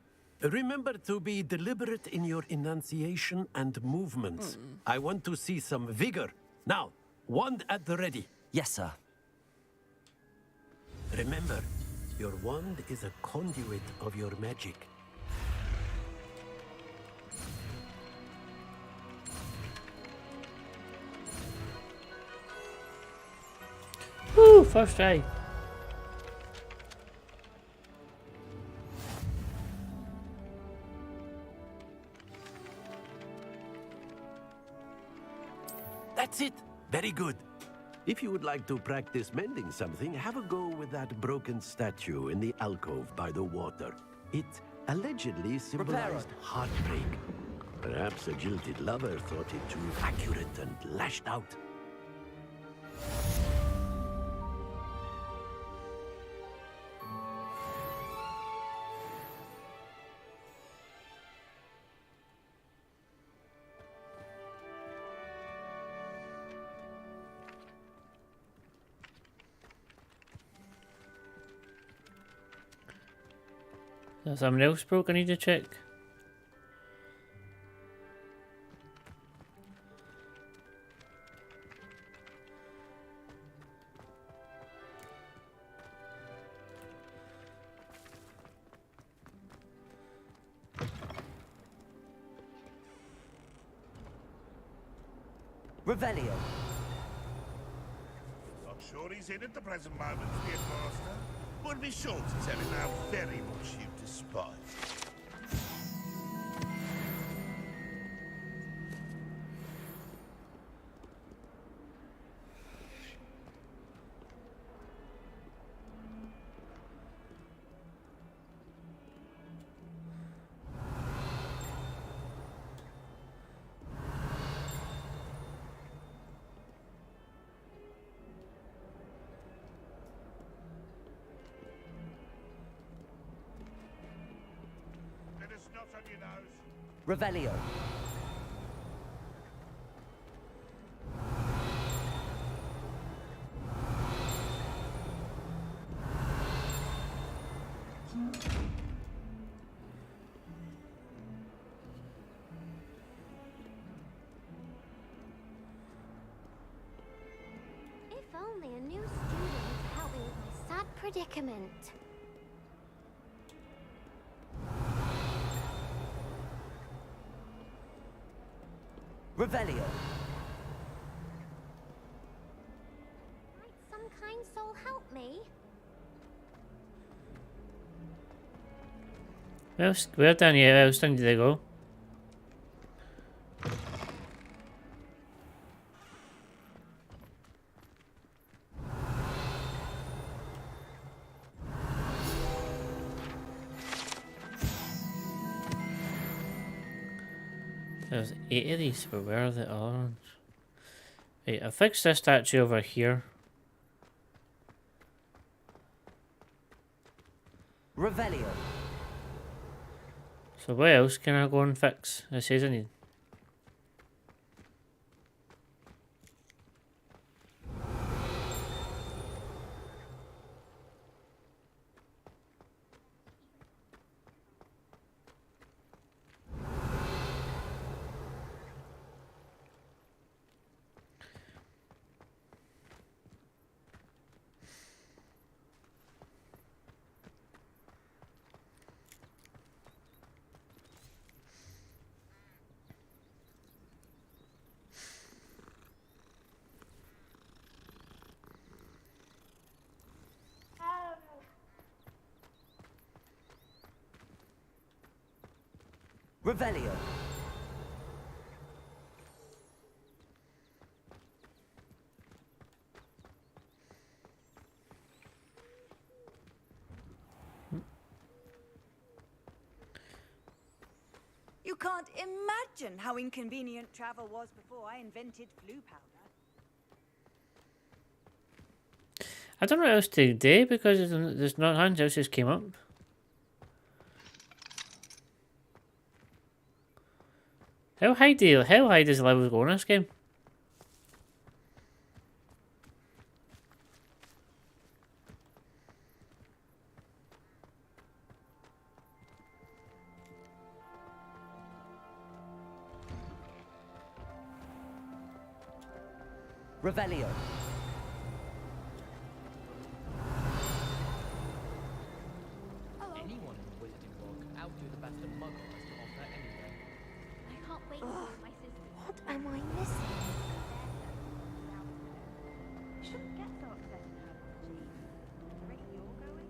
Remember to be deliberate in your enunciation and movements. I want to see some vigor. Now, wand at the ready. Yes, sir. Remember, your wand is a conduit of your magic. woo, first try. That's it. Very good. If you would like to practice mending something, have a go with that broken statue in the alcove by the water. It allegedly symbolized heartbreak. Perhaps a jilted lover thought it too accurate and lashed out. Is something else broke I need to check? Revelio. Not sure he's in at the present moment, dear master. Would be sure to tell him how very much you despise. Revelio. If only a new student would help me with my sad predicament. Revelio. Might some kind soul help me? Where down here else did they go? There's 8 of these, but where are the other ones? Right, I fixed this statue over here. Revelio. So what else can I go and fix? It says I need. Revelio. You can't imagine how inconvenient travel was before I invented blue powder. I don't know what else to do because there's not hands else just came up. How high does the levels go in this game? Revelio. Anyone in the wizarding world can outdo the best of Muggle has to offer anyway. I can't wait to meet my sister. What am I missing? Shouldn't get so upset now, Chief. The rate you're going.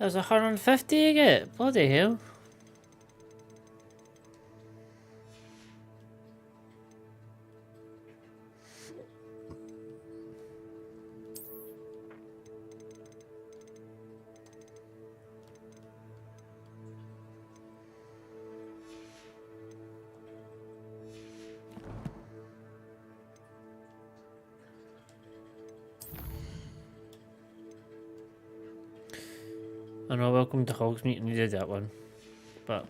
There's 150 you get. Bloody hell. I know, welcome to Hogsmeade, needed that one. But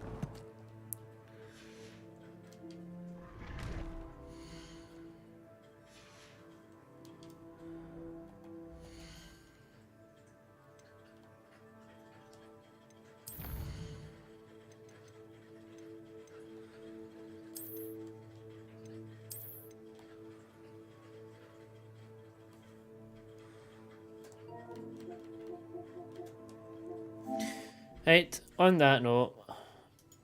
right, on that note,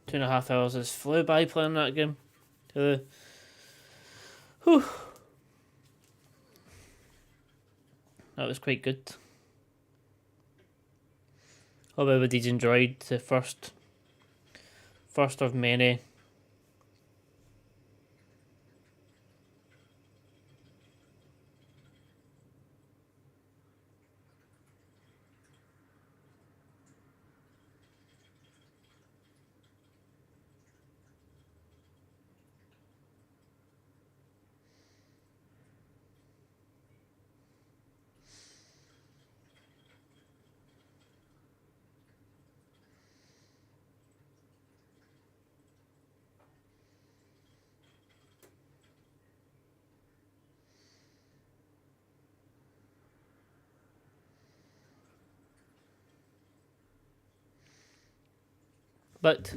2.5 hours has flew by playing that game. Whew. That was quite good. Hope everybody's enjoyed the first of many. But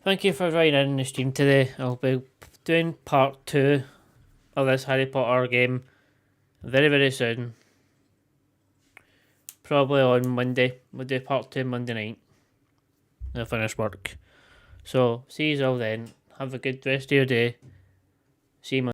thank you for joining in the stream today. I'll be doing part 2 of this Harry Potter game very, very soon. Probably on Monday. We'll do part 2 Monday night. I'll finish work. So, see you all then. Have a good rest of your day. See you Monday.